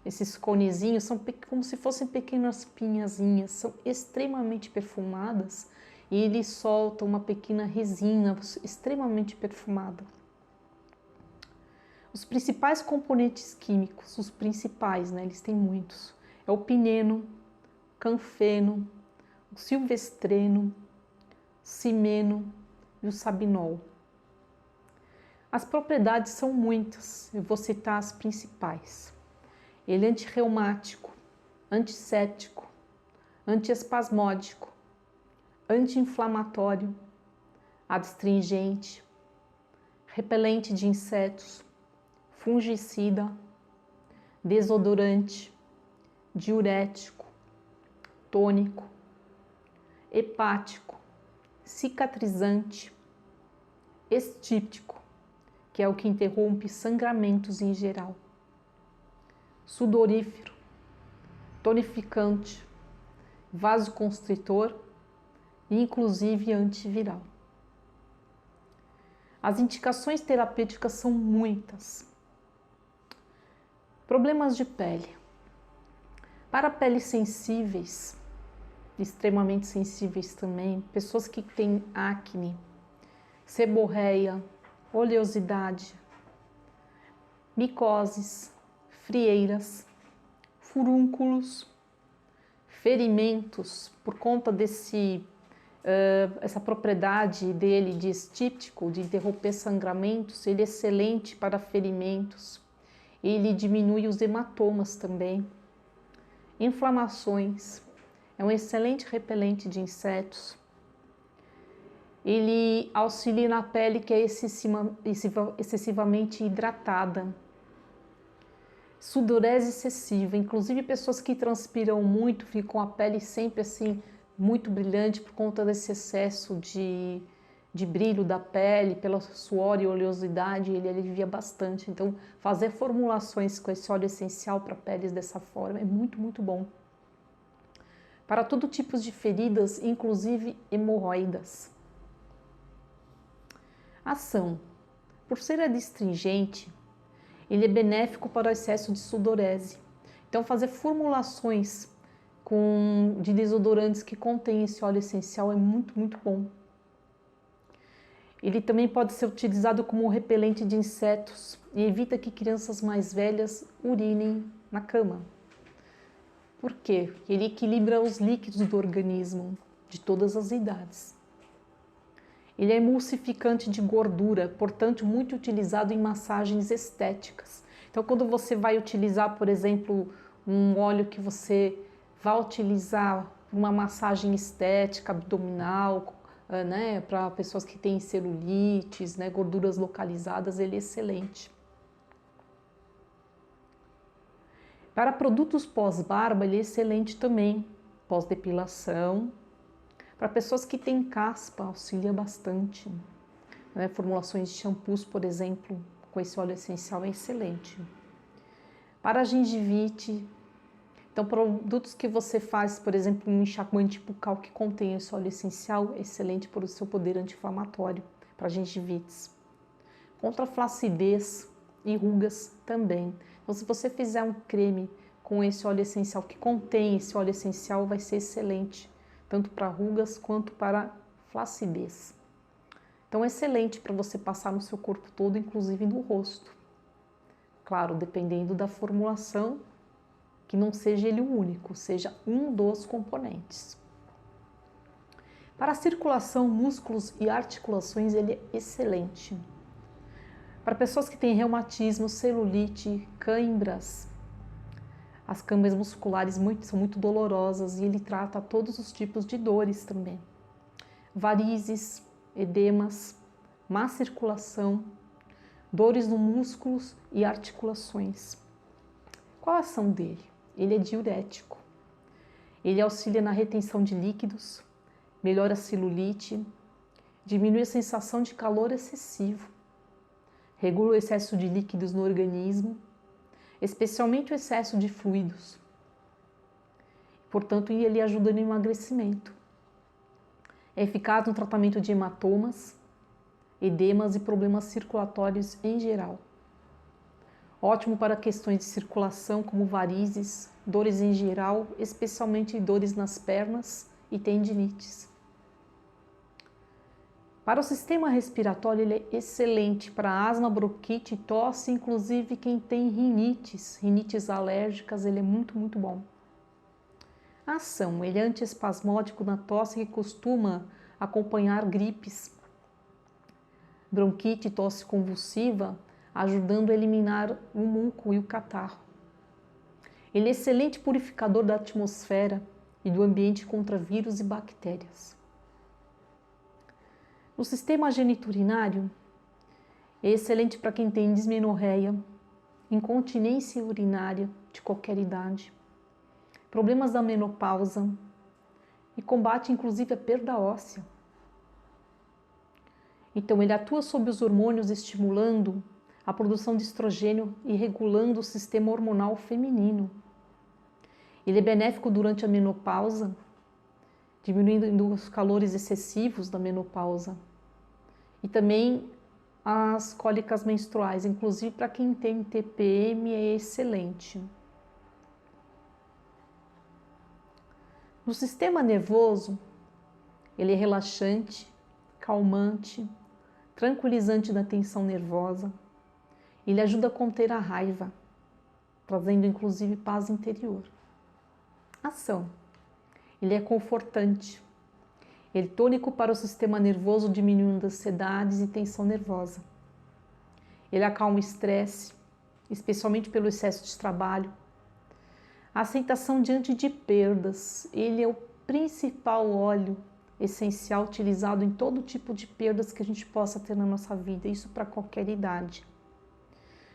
esses conezinhos, são como se fossem pequenas pinhazinhas, são extremamente perfumadas e ele solta uma pequena resina extremamente perfumada. Os principais componentes químicos, os principais, né, eles têm muitos, é o pineno, canfeno, o silvestreno, cimeno e o sabinol. As propriedades são muitas, eu vou citar as principais. Ele é antirreumático, antisséptico, antiespasmódico, anti-inflamatório, adstringente, repelente de insetos, fungicida, desodorante, diurético, tônico, hepático, cicatrizante, estíptico, que é o que interrompe sangramentos em geral, sudorífero, tonificante, vasoconstritor e inclusive antiviral. As indicações terapêuticas são muitas. Problemas de pele. Para peles sensíveis, extremamente sensíveis também, pessoas que têm acne, seborreia, oleosidade, micoses, frieiras, furúnculos, ferimentos, por conta essa propriedade dele de estíptico, de interromper sangramentos, ele é excelente para ferimentos, ele diminui os hematomas também, inflamações, é um excelente repelente de insetos, ele auxilia na pele que é excessivamente hidratada, sudorese excessiva, inclusive pessoas que transpiram muito ficam com a pele sempre assim muito brilhante por conta desse excesso de brilho da pele, pela suor e oleosidade, ele alivia bastante. Então, fazer formulações com esse óleo essencial para peles dessa forma é muito, muito bom. Para todo tipo de feridas, inclusive hemorroidas. Ação. Por ser adstringente, ele é benéfico para o excesso de sudorese. Então, fazer formulações de desodorantes que contêm esse óleo essencial é muito, muito bom. Ele também pode ser utilizado como repelente de insetos e evita que crianças mais velhas urinem na cama. Por quê? Ele equilibra os líquidos do organismo de todas as idades. Ele é emulsificante de gordura, portanto, muito utilizado em massagens estéticas. Então, quando você vai utilizar, por exemplo, um óleo que você vai utilizar uma massagem estética abdominal, né, para pessoas que têm celulites, né, gorduras localizadas, ele é excelente. Para produtos pós-barba, ele é excelente também, pós-depilação. Para pessoas que têm caspa, auxilia bastante. Né? Formulações de shampoos, por exemplo, com esse óleo essencial é excelente. Para a gengivite, então produtos que você faz, por exemplo, um enxaguante bucal que contém esse óleo essencial, é excelente por o seu poder anti-inflamatório para gengivites. Contra flacidez e rugas também. Então, se você fizer um creme com esse óleo essencial que contém esse óleo essencial, vai ser excelente, tanto para rugas quanto para flacidez. Então, é excelente para você passar no seu corpo todo, inclusive no rosto. Claro, dependendo da formulação, que não seja ele o único, seja um dos componentes. Para a circulação, músculos e articulações, ele é excelente. Para pessoas que têm reumatismo, celulite, cãibras, as câimbras musculares são muito dolorosas e ele trata todos os tipos de dores também. Varizes, edemas, má circulação, dores nos músculos e articulações. Qual a ação dele? Ele é diurético. Ele auxilia na retenção de líquidos, melhora a celulite, diminui a sensação de calor excessivo, regula o excesso de líquidos no organismo, especialmente o excesso de fluidos. Portanto, ele ajuda no emagrecimento. É eficaz no tratamento de hematomas, edemas e problemas circulatórios em geral. Ótimo para questões de circulação como varizes, dores em geral, especialmente dores nas pernas e tendinites. Para o sistema respiratório, ele é excelente para asma, bronquite, tosse, inclusive quem tem rinites alérgicas, ele é muito bom. A ação, ele é antiespasmódico na tosse que costuma acompanhar gripes, bronquite, tosse convulsiva, ajudando a eliminar o muco e o catarro. Ele é excelente purificador da atmosfera e do ambiente contra vírus e bactérias. O sistema geniturinário é excelente para quem tem dismenorreia, incontinência urinária de qualquer idade, problemas da menopausa e combate inclusive a perda óssea. Então ele atua sobre os hormônios estimulando a produção de estrogênio e regulando o sistema hormonal feminino. Ele é benéfico durante a menopausa, diminuindo os calores excessivos da menopausa. E também as cólicas menstruais, inclusive para quem tem TPM, é excelente. No sistema nervoso, ele é relaxante, calmante, tranquilizante da tensão nervosa. Ele ajuda a conter a raiva, trazendo inclusive paz interior. Ação. Ele é confortante. Ele é tônico para o sistema nervoso, diminuindo ansiedades e tensão nervosa. Ele acalma o estresse, especialmente pelo excesso de trabalho. A aceitação diante de perdas. Ele é o principal óleo essencial utilizado em todo tipo de perdas que a gente possa ter na nossa vida, isso para qualquer idade.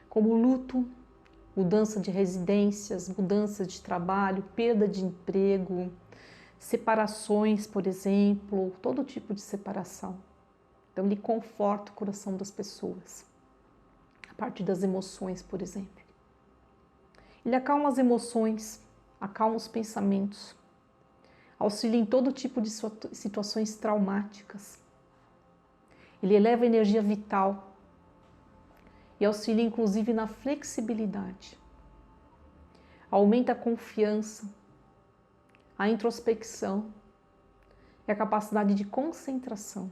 Como luto, mudança de residências, mudança de trabalho, perda de emprego, separações, por exemplo, todo tipo de separação. Então ele conforta o coração das pessoas. A parte das emoções, por exemplo. Ele acalma as emoções, acalma os pensamentos, auxilia em todo tipo de situações traumáticas. Ele eleva a energia vital e auxilia inclusive na flexibilidade. Aumenta a confiança, a introspecção e a capacidade de concentração.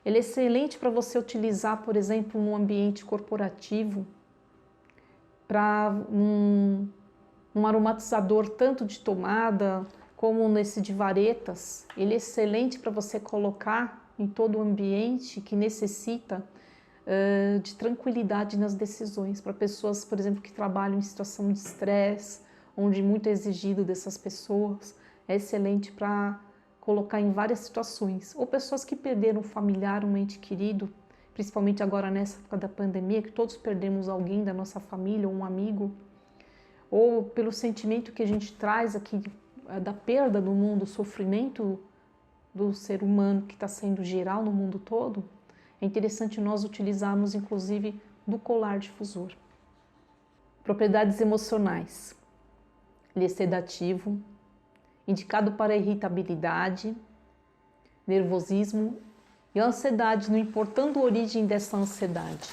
Ele é excelente para você utilizar, por exemplo, num ambiente corporativo, para um aromatizador tanto de tomada como nesse de varetas. Ele é excelente para você colocar em todo o ambiente que necessita de tranquilidade nas decisões, para pessoas, por exemplo, que trabalham em situação de estresse, onde muito é exigido dessas pessoas, é excelente para colocar em várias situações. Ou pessoas que perderam um familiar, um ente querido, principalmente agora nessa época da pandemia, que todos perdemos alguém da nossa família ou um amigo, ou pelo sentimento que a gente traz aqui da perda do mundo, o sofrimento do ser humano que está sendo geral no mundo todo, é interessante nós utilizarmos inclusive do colar difusor. Propriedades emocionais. Ele é sedativo, indicado para irritabilidade, nervosismo e ansiedade, não importando a origem dessa ansiedade.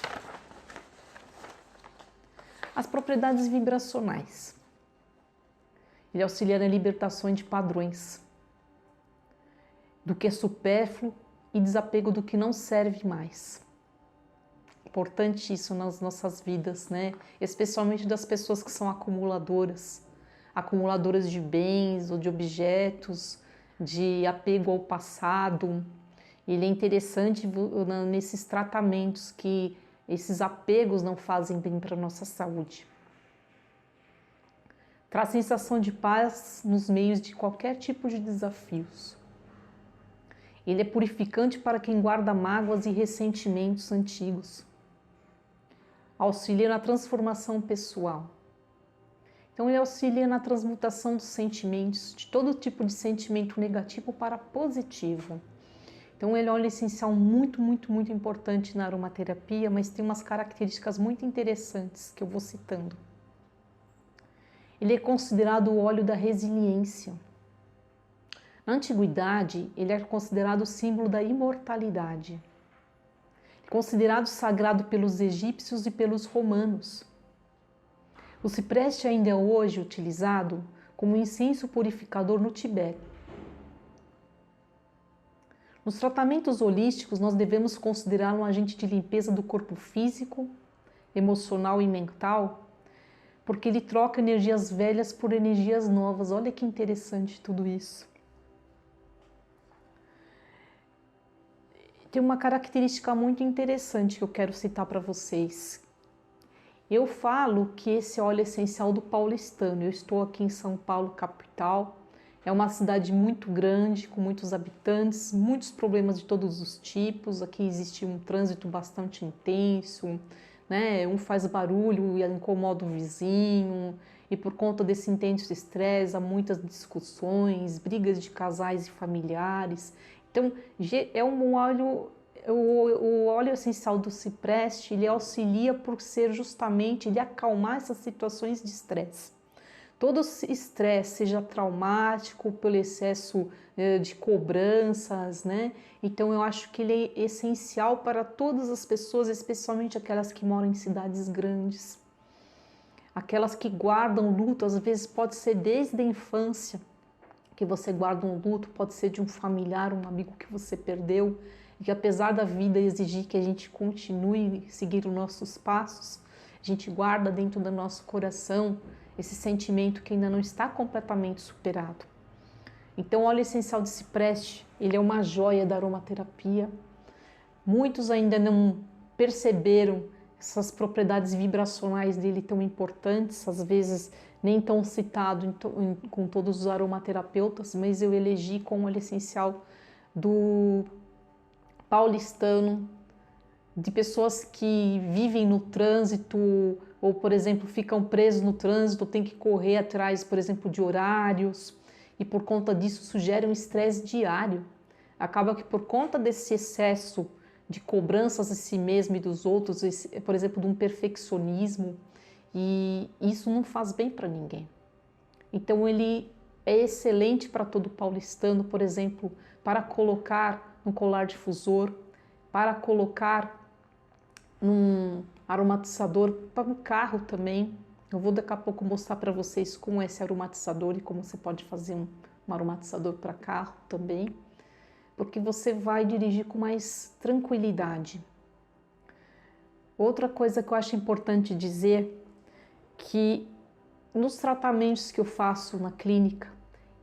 As propriedades vibracionais. Ele auxilia na libertação de padrões, do que é supérfluo e desapego do que não serve mais. Importante isso nas nossas vidas, né? Especialmente das pessoas que são acumuladoras de bens ou de objetos, de apego ao passado. Ele é interessante nesses tratamentos que esses apegos não fazem bem para a nossa saúde. Traz sensação de paz nos meios de qualquer tipo de desafios. Ele é purificante para quem guarda mágoas e ressentimentos antigos. Auxilia na transformação pessoal. Então ele auxilia na transmutação dos sentimentos, de todo tipo de sentimento negativo para positivo. Então ele é um óleo essencial muito importante na aromaterapia, mas tem umas características muito interessantes que eu vou citando. Ele é considerado o óleo da resiliência. Na antiguidade, ele é considerado o símbolo da imortalidade. Considerado sagrado pelos egípcios e pelos romanos. O cipreste ainda é hoje utilizado como incenso purificador no Tibete. Nos tratamentos holísticos, nós devemos considerá-lo um agente de limpeza do corpo físico, emocional e mental, porque ele troca energias velhas por energias novas. Olha que interessante tudo isso. Tem uma característica muito interessante que eu quero citar para vocês. Eu falo que esse óleo é essencial do paulistano. Eu estou aqui em São Paulo, capital. É uma cidade muito grande, com muitos habitantes, muitos problemas de todos os tipos. Aqui existe um trânsito bastante intenso, né? Um faz barulho e incomoda o vizinho. E por conta desse intenso estresse, há muitas discussões, brigas de casais e familiares. Então, é um óleo, o óleo essencial do cipreste, ele auxilia por ser justamente, ele acalmar essas situações de estresse. Todo estresse, seja traumático, pelo excesso de cobranças, né? Então, eu acho que ele é essencial para todas as pessoas, especialmente aquelas que moram em cidades grandes. Aquelas que guardam luto, às vezes pode ser desde a infância, que você guarda um luto, pode ser de um familiar, um amigo que você perdeu, e que apesar da vida exigir que a gente continue a seguir os nossos passos, a gente guarda dentro do nosso coração esse sentimento que ainda não está completamente superado. Então o óleo essencial de cipreste, ele é uma joia da aromaterapia. Muitos ainda não perceberam essas propriedades vibracionais dele tão importantes, às vezes nem tão citado com todos os aromaterapeutas, mas eu elegi como óleo essencial do paulistano, de pessoas que vivem no trânsito ou, por exemplo, ficam presos no trânsito, tem que correr atrás, por exemplo, de horários, e por conta disso isso gera um estresse diário. Acaba que por conta desse excesso de cobranças de si mesmo e dos outros, por exemplo, de um perfeccionismo, e isso não faz bem para ninguém. Então ele é excelente para todo paulistano, por exemplo, para colocar no colar difusor, para colocar num aromatizador para um carro também. Eu vou daqui a pouco mostrar para vocês como é esse aromatizador e como você pode fazer um aromatizador para carro também, porque você vai dirigir com mais tranquilidade. Outra coisa que eu acho importante dizer, que nos tratamentos que eu faço na clínica,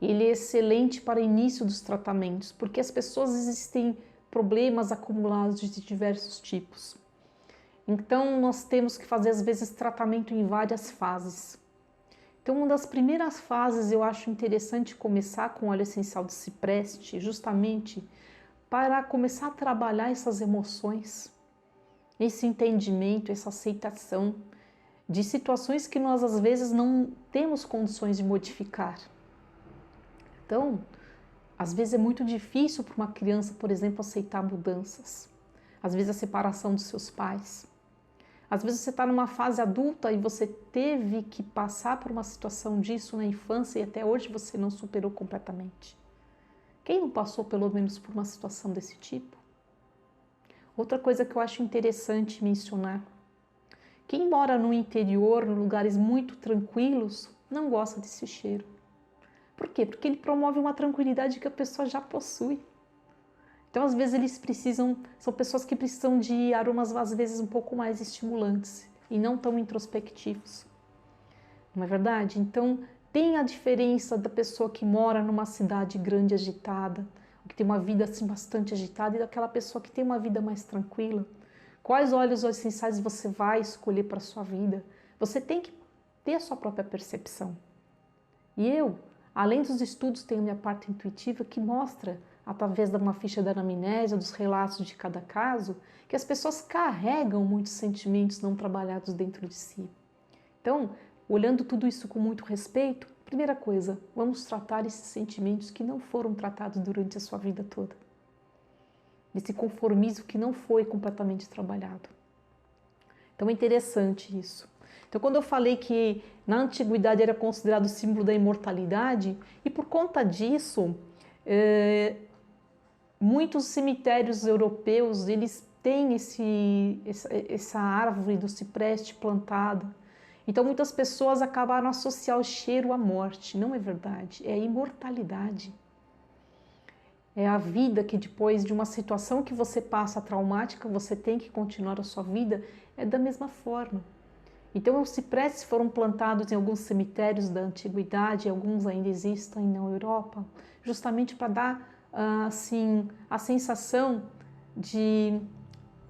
ele é excelente para início dos tratamentos, porque as pessoas existem problemas acumulados de diversos tipos. Então nós temos que fazer às vezes tratamento em várias fases. Então uma das primeiras fases eu acho interessante começar com óleo essencial de cipreste, justamente para começar a trabalhar essas emoções, esse entendimento, essa aceitação de situações que nós às vezes não temos condições de modificar. Então, às vezes é muito difícil para uma criança, por exemplo, aceitar mudanças. Às vezes a separação dos seus pais. Às vezes você está numa fase adulta e você teve que passar por uma situação disso na infância e até hoje você não superou completamente. Quem não passou pelo menos por uma situação desse tipo? Outra coisa que eu acho interessante mencionar, quem mora no interior, em lugares muito tranquilos, não gosta desse cheiro. Por quê? Porque ele promove uma tranquilidade que a pessoa já possui. Então, às vezes, são pessoas que precisam de aromas, às vezes, um pouco mais estimulantes e não tão introspectivos. Não é verdade? Então, Tem a diferença da pessoa que mora numa cidade grande agitada, que tem uma vida assim bastante agitada, e daquela pessoa que tem uma vida mais tranquila? Quais óleos essenciais você vai escolher para a sua vida? Você tem que ter a sua própria percepção. E eu, além dos estudos, tenho a minha parte intuitiva que mostra, através de uma ficha da anamnésia, dos relatos de cada caso, que as pessoas carregam muitos sentimentos não trabalhados dentro de si. Então, olhando tudo isso com muito respeito, primeira coisa, vamos tratar esses sentimentos que não foram tratados durante a sua vida toda. Esse conformismo que não foi completamente trabalhado. Então é interessante isso. Então quando eu falei que na antiguidade era considerado símbolo da imortalidade, e por conta disso, muitos cemitérios europeus, eles têm essa árvore do cipreste plantada. Então muitas pessoas acabaram a associar o cheiro à morte. Não é verdade, é a imortalidade. É a vida que depois de uma situação que você passa traumática, você tem que continuar a sua vida, é da mesma forma. Então os ciprestes foram plantados em alguns cemitérios da antiguidade, alguns ainda existem na Europa, justamente para dar assim, a sensação de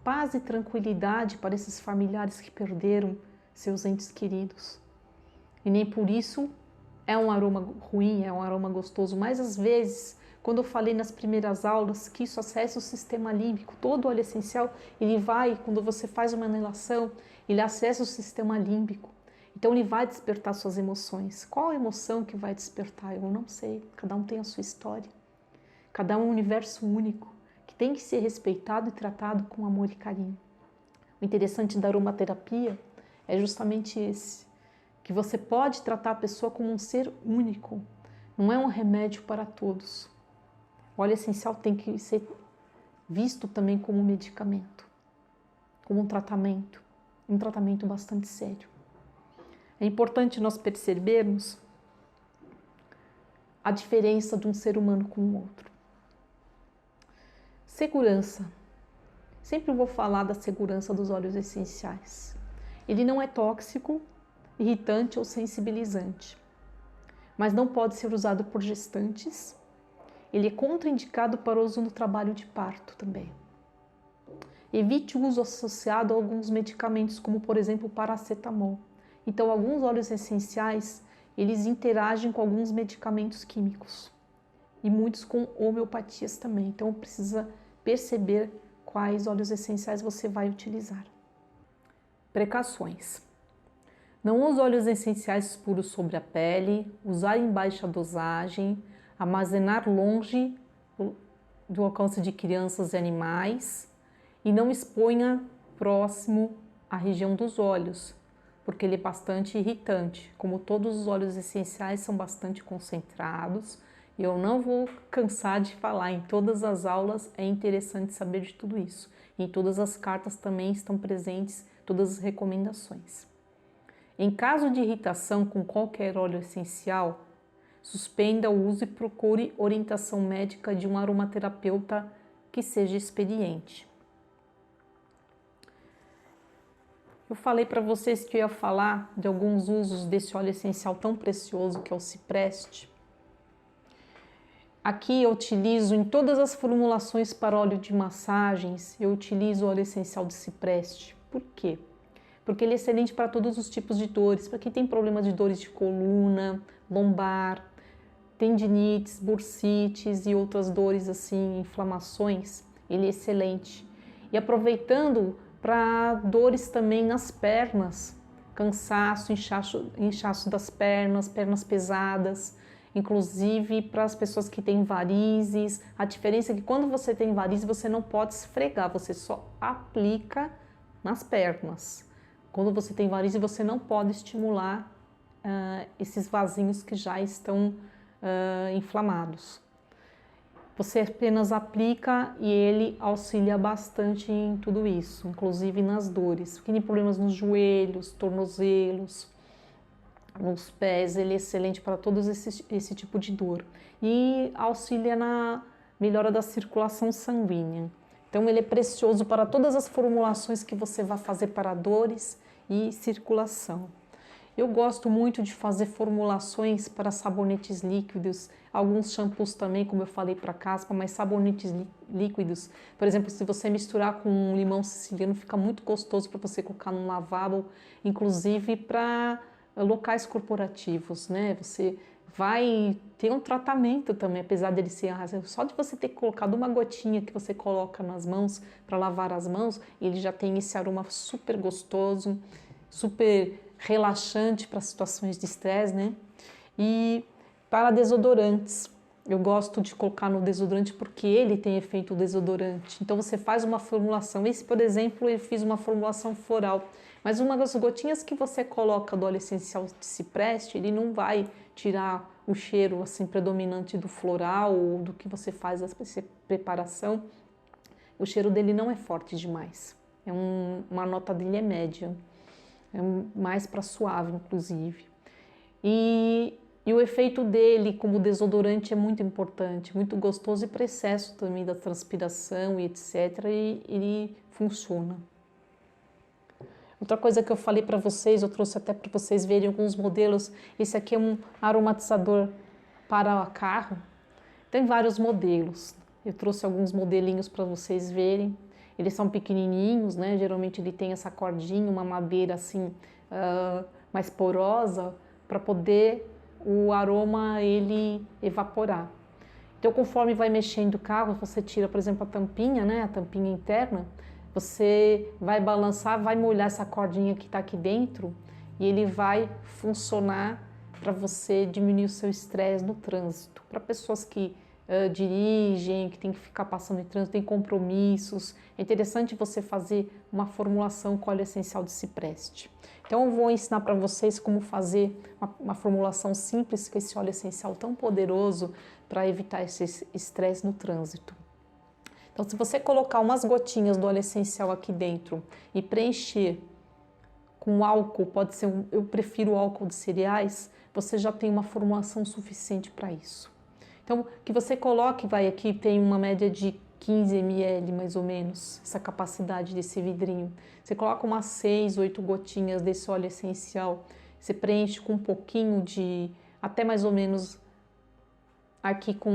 paz e tranquilidade para esses familiares que perderam seus entes queridos. E nem por isso é um aroma ruim, é um aroma gostoso, mas às vezes, quando eu falei nas primeiras aulas que isso acessa o sistema límbico, todo óleo essencial, ele vai, quando você faz uma inalação, ele acessa o sistema límbico. Então ele vai despertar suas emoções. Qual a emoção que vai despertar? Eu não sei, cada um tem a sua história. Cada um é um universo único, que tem que ser respeitado e tratado com amor e carinho. O interessante da aromaterapia é justamente esse, que você pode tratar a pessoa como um ser único, não é um remédio para todos. O óleo essencial tem que ser visto também como um medicamento, como um tratamento bastante sério. É importante nós percebermos a diferença de um ser humano com o outro. Segurança. Sempre vou falar da segurança dos óleos essenciais. Ele não é tóxico, irritante ou sensibilizante, mas não pode ser usado por gestantes. Ele é contraindicado para uso no trabalho de parto também. Evite o uso associado a alguns medicamentos, como por exemplo o paracetamol. Então, alguns óleos essenciais, eles interagem com alguns medicamentos químicos e muitos com homeopatias também. Então, precisa perceber quais óleos essenciais você vai utilizar. Precauções. Não use óleos essenciais puros sobre a pele, usar em baixa dosagem, armazenar longe do alcance de crianças e animais e não exponha próximo à região dos olhos, porque ele é bastante irritante. Como todos os óleos essenciais são bastante concentrados, e eu não vou cansar de falar, em todas as aulas é interessante saber de tudo isso. Em todas as cartas também estão presentes todas as recomendações. Em caso de irritação com qualquer óleo essencial, suspenda o uso e procure orientação médica de um aromaterapeuta que seja experiente. Eu falei para vocês que eu ia falar de alguns usos desse óleo essencial tão precioso que é o cipreste. Aqui eu utilizo em todas as formulações para óleo de massagens, eu utilizo o óleo essencial de cipreste. Por quê? Porque ele é excelente para todos os tipos de dores, para quem tem problema de dores de coluna, lombar, tendinites, bursites e outras dores assim, inflamações, ele é excelente. E aproveitando para dores também nas pernas, cansaço, inchaço das pernas, pernas pesadas, inclusive para as pessoas que têm varizes. A diferença é que quando você tem varizes, você não pode esfregar, você só aplica nas pernas. Quando você tem varizes, você não pode estimular esses vasinhos que já estão inflamados. Você apenas aplica e ele auxilia bastante em tudo isso, inclusive nas dores. Quem tem problemas nos joelhos, tornozelos, nos pés, ele é excelente para todos esse tipo de dor. E auxilia na melhora da circulação sanguínea. Então ele é precioso para todas as formulações que você vai fazer para dores e circulação. Eu gosto muito de fazer formulações para sabonetes líquidos, alguns shampoos também, como eu falei, para caspa, mas sabonetes líquidos. Por exemplo, se você misturar com um limão siciliano, fica muito gostoso para você colocar num lavabo, inclusive para locais corporativos, né? Você vai ter um tratamento também, apesar dele ser só de você ter colocado uma gotinha que você coloca nas mãos para lavar as mãos, ele já tem esse aroma super gostoso, super relaxante para situações de estresse, né? E para desodorantes, eu gosto de colocar no desodorante porque ele tem efeito desodorante. Então você faz uma formulação. Esse, por exemplo, eu fiz uma formulação floral. Mas uma das gotinhas que você coloca do óleo essencial de cipreste, ele não vai tirar o cheiro assim predominante do floral ou do que você faz essa preparação. O cheiro dele não é forte demais. Uma nota dele é média. É mais para suave, inclusive. E o efeito dele como desodorante é muito importante, muito gostoso e para excesso também da transpiração e etc. E ele funciona. Outra coisa que eu falei para vocês, eu trouxe até para vocês verem alguns modelos. Esse aqui é um aromatizador para carro. Tem vários modelos. Eu trouxe alguns modelinhos para vocês verem. Eles são pequenininhos, né? Geralmente ele tem essa cordinha, uma madeira assim mais porosa para poder o aroma ele evaporar. Então, conforme vai mexendo o carro, você tira, por exemplo, a tampinha, né? A tampinha interna. Você vai balançar, vai molhar essa cordinha que está aqui dentro e ele vai funcionar para você diminuir o seu estresse no trânsito. Para pessoas que dirigem, que tem que ficar passando em trânsito, tem compromissos, é interessante você fazer uma formulação com óleo essencial de cipreste. Então eu vou ensinar para vocês como fazer uma formulação simples com esse óleo essencial tão poderoso para evitar esse estresse no trânsito. Então, se você colocar umas gotinhas do óleo essencial aqui dentro e preencher com álcool, pode ser eu prefiro álcool de cereais, você já tem uma formulação suficiente para isso. Então, que você coloque, aqui tem uma média de 15 ml mais ou menos, essa capacidade desse vidrinho. Você coloca umas 6, 8 gotinhas desse óleo essencial, você preenche com um pouquinho até mais ou menos aqui com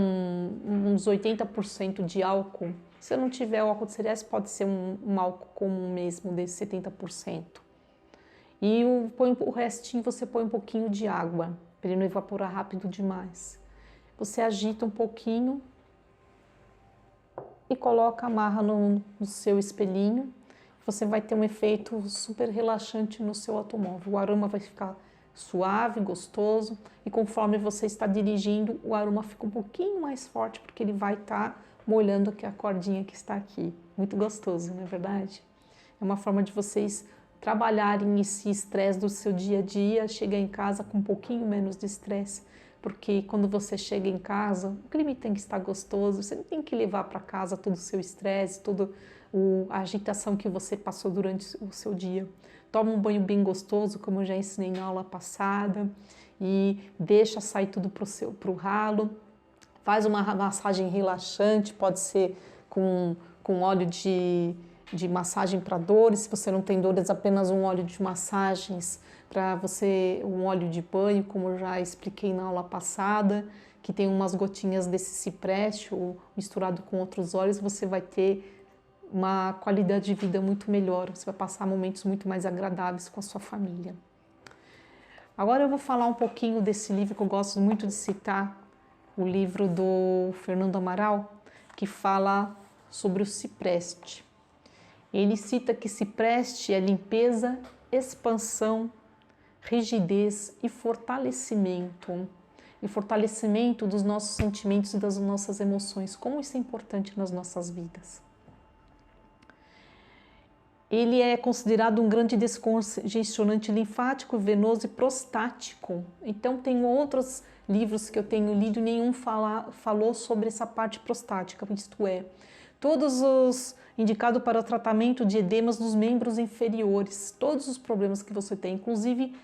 uns 80% de álcool. Se não tiver o álcool de cereais, pode ser um álcool comum mesmo, desse 70%. E o restinho você põe um pouquinho de água, para ele não evaporar rápido demais. Você agita um pouquinho e amarra no seu espelhinho. Você vai ter um efeito super relaxante no seu automóvel. O aroma vai ficar suave, gostoso, e conforme você está dirigindo, o aroma fica um pouquinho mais forte, porque ele vai estar molhando aqui a cordinha que está aqui. Muito gostoso, não é verdade? É uma forma de vocês trabalharem esse estresse do seu dia a dia, chegar em casa com um pouquinho menos de estresse, porque quando você chega em casa, o clima tem que estar gostoso, você não tem que levar para casa todo o seu estresse, toda a agitação que você passou durante o seu dia. Toma um banho bem gostoso, como eu já ensinei na aula passada, e deixa sair tudo para o ralo. Faz uma massagem relaxante, pode ser com óleo de massagem para dores. Se você não tem dores, apenas um óleo de massagens para você, um óleo de banho, como eu já expliquei na aula passada, que tem umas gotinhas desse cipreste ou misturado com outros óleos, você vai ter uma qualidade de vida muito melhor, você vai passar momentos muito mais agradáveis com a sua família. Agora eu vou falar um pouquinho desse livro que eu gosto muito de citar, o livro do Fernando Amaral, que fala sobre o cipreste. Ele cita que cipreste é limpeza, expansão, rigidez e fortalecimento dos nossos sentimentos e das nossas emoções. Como isso é importante nas nossas vidas. Ele é considerado um grande descongestionante linfático, venoso e prostático. Então, tem outros livros que eu tenho lido, nenhum falou sobre essa parte prostática, isto é, todos os indicados para o tratamento de edemas nos membros inferiores, todos os problemas que você tem, inclusive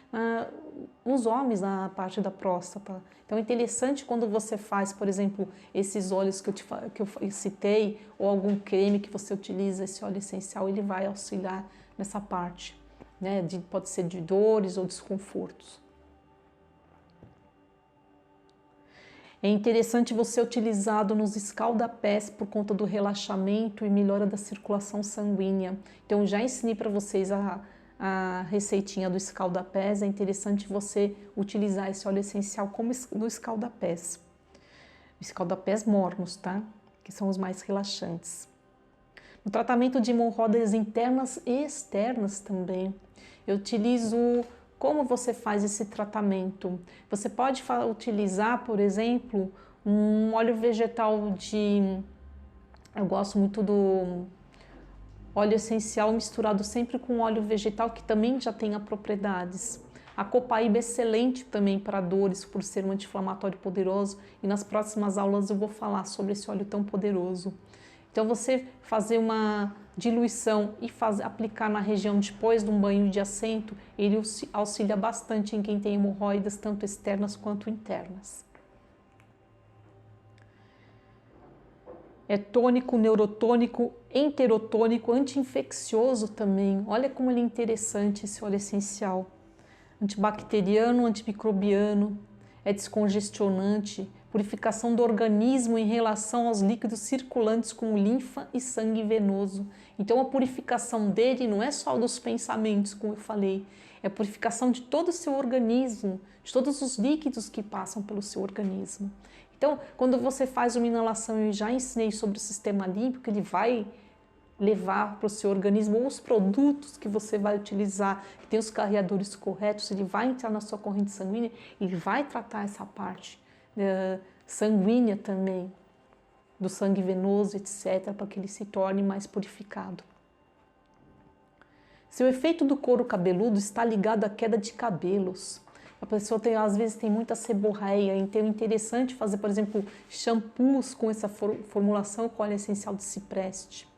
nos homens, na parte da próstata. Então é interessante quando você faz, por exemplo, esses óleos que eu citei, ou algum creme que você utiliza, esse óleo essencial, ele vai auxiliar nessa parte. né? Pode ser de dores ou desconfortos. É interessante você utilizado nos escaldapés por conta do relaxamento e melhora da circulação sanguínea. Então, já ensinei para vocês a receitinha do escaldapés. É interessante você utilizar esse óleo essencial como no escaldapés. Escaldapés mornos, tá? Que são os mais relaxantes. No tratamento de hemorroidas internas e externas também, eu utilizo. Como você faz esse tratamento? Você pode utilizar, por exemplo, um óleo vegetal eu gosto muito do óleo essencial misturado sempre com óleo vegetal, que também já tenha propriedades. A copaíba é excelente também para dores, por ser um anti-inflamatório poderoso, e nas próximas aulas eu vou falar sobre esse óleo tão poderoso. Então, você fazer uma diluição e aplicar na região depois de um banho de assento, ele auxilia bastante em quem tem hemorroidas, tanto externas quanto internas. É tônico, neurotônico, enterotônico, anti-infeccioso também. Olha como ele é interessante, esse óleo essencial. Antibacteriano, antimicrobiano, é descongestionante, purificação do organismo em relação aos líquidos circulantes como linfa e sangue venoso. Então a purificação dele não é só dos pensamentos, como eu falei, é a purificação de todo o seu organismo, de todos os líquidos que passam pelo seu organismo. Então, quando você faz uma inalação, eu já ensinei sobre o sistema límpico, ele vai levar para o seu organismo, ou os produtos que você vai utilizar, que tem os carreadores corretos, ele vai entrar na sua corrente sanguínea e vai tratar essa parte sanguínea também, do sangue venoso, etc., para que ele se torne mais purificado. Se o efeito do couro cabeludo está ligado à queda de cabelos, a pessoa às vezes tem muita seborreia, então é interessante fazer, por exemplo, shampoos com essa formulação com óleo essencial de cipreste.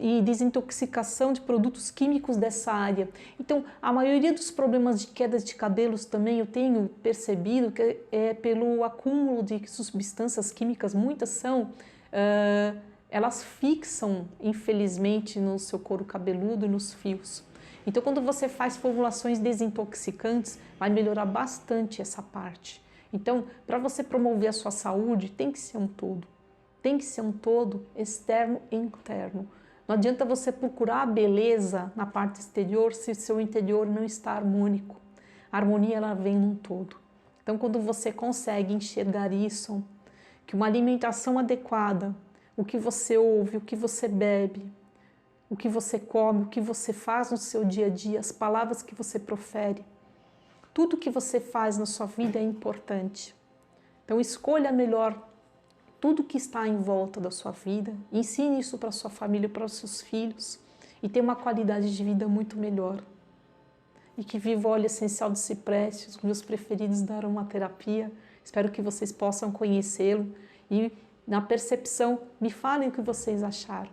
E desintoxicação de produtos químicos dessa área. Então, a maioria dos problemas de quedas de cabelos também eu tenho percebido que é pelo acúmulo de substâncias químicas, muitas são, elas fixam, infelizmente, no seu couro cabeludo e nos fios. Então, quando você faz formulações desintoxicantes, vai melhorar bastante essa parte. Então, para você promover a sua saúde, tem que ser um todo. Tem que ser um todo externo e interno. Não adianta você procurar a beleza na parte exterior se o seu interior não está harmônico. A harmonia ela vem num todo. Então, quando você consegue enxergar isso, que uma alimentação adequada, o que você ouve, o que você bebe, o que você come, o que você faz no seu dia a dia, as palavras que você profere, tudo que você faz na sua vida é importante. Então, escolha melhor tudo que está em volta da sua vida, ensine isso para a sua família, para os seus filhos e tenha uma qualidade de vida muito melhor. E que viva o óleo essencial de cipreste, os meus preferidos da aromaterapia. Espero que vocês possam conhecê-lo e, na percepção, me falem o que vocês acharam.